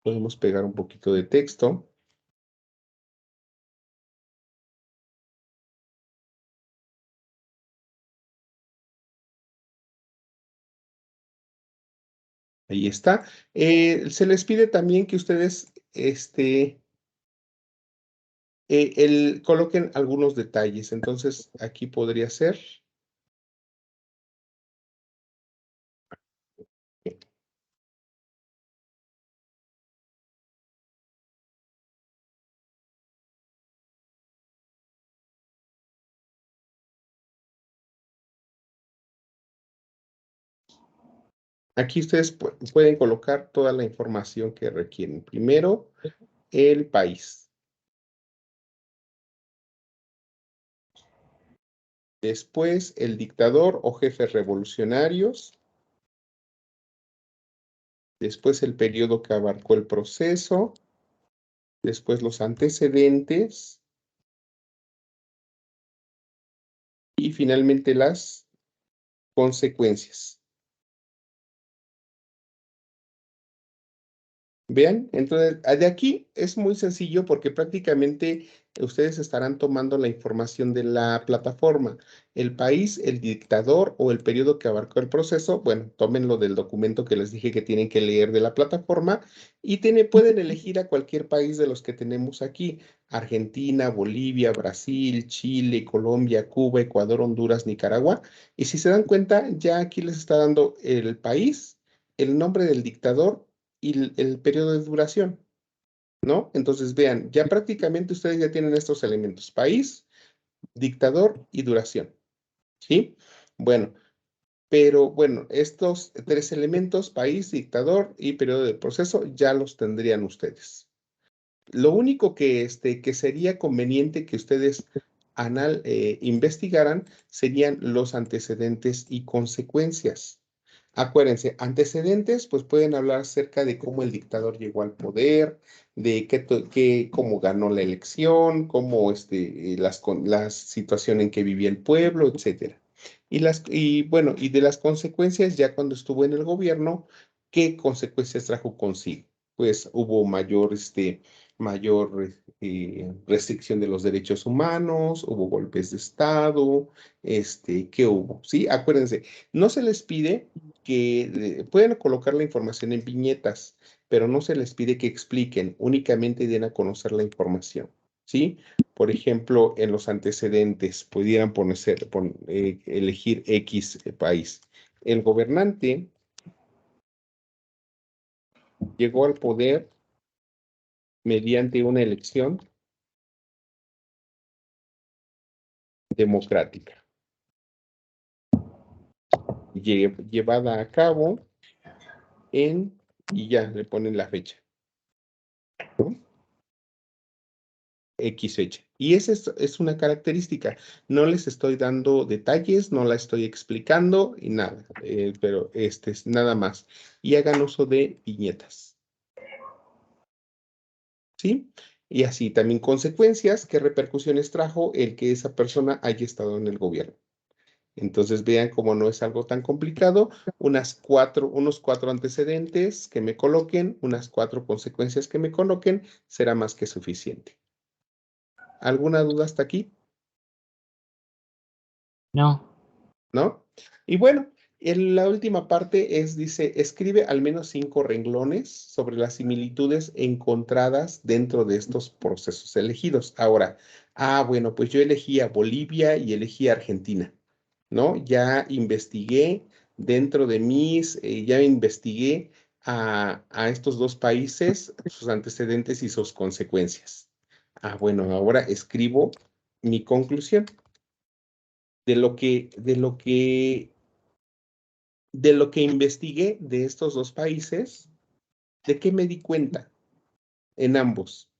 Speaker 1: Podemos pegar un poquito de texto. Ahí está. Se les pide también que ustedes coloquen algunos detalles. Entonces, aquí podría ser. Aquí ustedes pueden colocar toda la información que requieren. Primero, el país. Después, el dictador o jefes revolucionarios. Después, el periodo que abarcó el proceso. Después, los antecedentes. Y finalmente, las consecuencias. Vean, entonces, de aquí es muy sencillo porque prácticamente ustedes estarán tomando la información de la plataforma. El país, el dictador o el periodo que abarcó el proceso, bueno, tómenlo del documento que les dije que tienen que leer de la plataforma y pueden elegir a cualquier país de los que tenemos aquí. Argentina, Bolivia, Brasil, Chile, Colombia, Cuba, Ecuador, Honduras, Nicaragua. Y si se dan cuenta, ya aquí les está dando el país, el nombre del dictador y el periodo de duración, ¿no? Entonces, vean, ya prácticamente ustedes ya tienen estos elementos, país, dictador y duración, ¿sí? Bueno, pero bueno, estos tres elementos, país, dictador y periodo de proceso, ya los tendrían ustedes. Lo único que sería conveniente que ustedes investigaran serían los antecedentes y consecuencias. Acuérdense, antecedentes, pues pueden hablar acerca de cómo el dictador llegó al poder, de cómo ganó la elección, cómo la situación en que vivía el pueblo, etcétera. Y bueno, y de las consecuencias, ya cuando estuvo en el gobierno, ¿qué consecuencias trajo consigo? Pues hubo mayor restricción de los derechos humanos, hubo golpes de Estado, ¿qué hubo? Sí, acuérdense, no se les pide que pueden colocar la información en viñetas, pero no se les pide que expliquen, únicamente den a conocer la información, ¿sí? Por ejemplo, en los antecedentes pudieran elegir X país. El gobernante llegó al poder mediante una elección democrática, llevada a cabo y ya le ponen la fecha, ¿no? X fecha. Y esa es una característica. No les estoy dando detalles, no la estoy explicando y nada, pero es nada más. Y hagan uso de viñetas, ¿sí? Y así también consecuencias, qué repercusiones trajo el que esa persona haya estado en el gobierno. Entonces vean cómo no es algo tan complicado. Unos 4 antecedentes que me coloquen, unas 4 consecuencias que me coloquen, será más que suficiente. ¿Alguna duda hasta aquí?
Speaker 3: No.
Speaker 1: ¿No? Y bueno, la última parte dice, escribe al menos 5 renglones sobre las similitudes encontradas dentro de estos procesos elegidos. Ahora, bueno, pues yo elegí a Bolivia y elegí a Argentina, ¿no? Ya investigué dentro de ya investigué a estos 2 países, sus antecedentes y sus consecuencias. Bueno, ahora escribo mi conclusión de lo que investigué de estos 2 países. ¿De qué me di cuenta en ambos?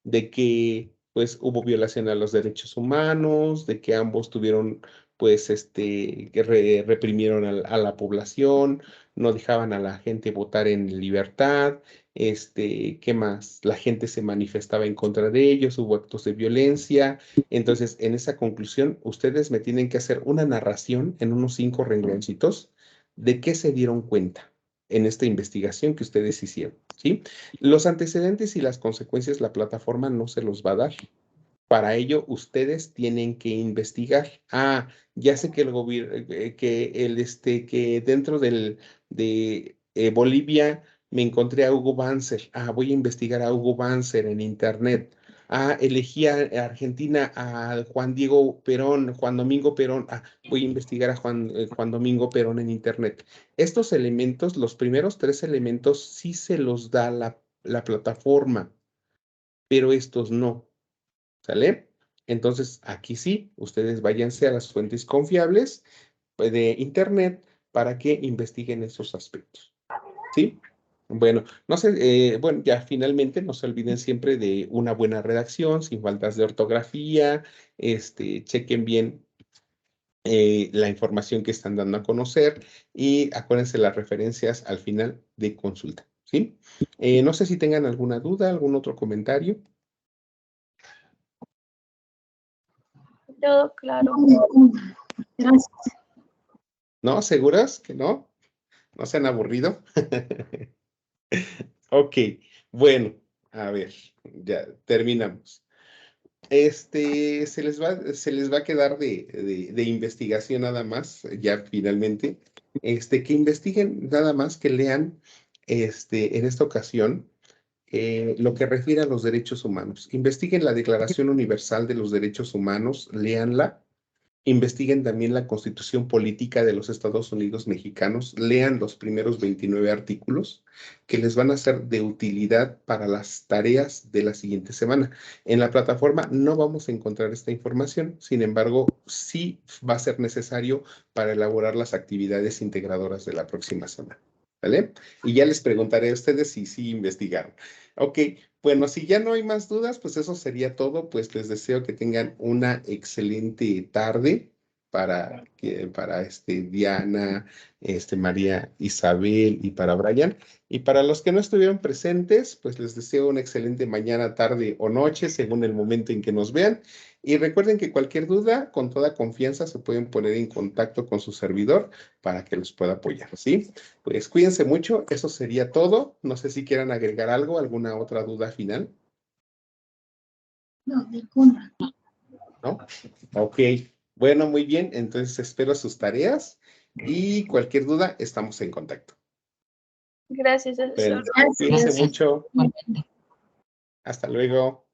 Speaker 1: De que pues hubo violación a los derechos humanos, de que ambos tuvieron pues que reprimieron a la población, no dejaban a la gente votar en libertad, ¿qué más? La gente se manifestaba en contra de ellos, hubo actos de violencia. Entonces, en esa conclusión, ustedes me tienen que hacer una narración en unos 5 rengloncitos de qué se dieron cuenta en esta investigación que ustedes hicieron, ¿sí? Los antecedentes y las consecuencias la plataforma no se los va a dar. Para ello, ustedes tienen que investigar. Ya sé que el gobierno, que dentro de Bolivia me encontré a Hugo Banzer. Voy a investigar a Hugo Banzer en internet. Elegí a Argentina a Juan Diego Perón, Juan Domingo Perón. Voy a investigar a Juan Domingo Perón en internet. Estos elementos, los primeros 3 elementos, sí se los da la plataforma, pero estos no. ¿Sale? Entonces, aquí sí, ustedes váyanse a las fuentes confiables de Internet para que investiguen esos aspectos. ¿Sí? Bueno, no sé, bueno, ya finalmente no se olviden siempre de una buena redacción, sin faltas de ortografía, chequen bien la información que están dando a conocer y acuérdense las referencias al final de consulta. ¿Sí? No sé si tengan alguna duda, algún otro comentario.
Speaker 4: Todo claro.
Speaker 2: Gracias.
Speaker 1: ¿No? ¿Seguras que no? ¿No se han aburrido? Ok, bueno, a ver, ya terminamos. Se les va a quedar de investigación nada más, ya finalmente, que investiguen nada más, que lean, en esta ocasión, lo que refiere a los derechos humanos. Investiguen la Declaración Universal de los Derechos Humanos, léanla. Investiguen también la Constitución Política de los Estados Unidos Mexicanos, lean los primeros 29 artículos que les van a ser de utilidad para las tareas de la siguiente semana. En la plataforma no vamos a encontrar esta información, sin embargo, sí va a ser necesario para elaborar las actividades integradoras de la próxima semana. ¿Vale? Y ya les preguntaré a ustedes si sí investigaron. Ok, bueno, si ya no hay más dudas, pues eso sería todo. Pues les deseo que tengan una excelente tarde para Diana, María Isabel y para Brian. Y para los que no estuvieron presentes, pues les deseo una excelente mañana, tarde o noche, según el momento en que nos vean. Y recuerden que cualquier duda, con toda confianza, se pueden poner en contacto con su servidor para que los pueda apoyar, ¿sí? Pues cuídense mucho, eso sería todo. No sé si quieran agregar algo, alguna otra duda final.
Speaker 2: No, ninguna.
Speaker 1: ¿No? Ok, bueno, muy bien. Entonces espero sus tareas y cualquier duda, estamos en contacto.
Speaker 4: Gracias, asesor.
Speaker 1: Bueno, cuídense
Speaker 3: Gracias.
Speaker 1: mucho.
Speaker 3: Igualmente.
Speaker 1: Hasta luego.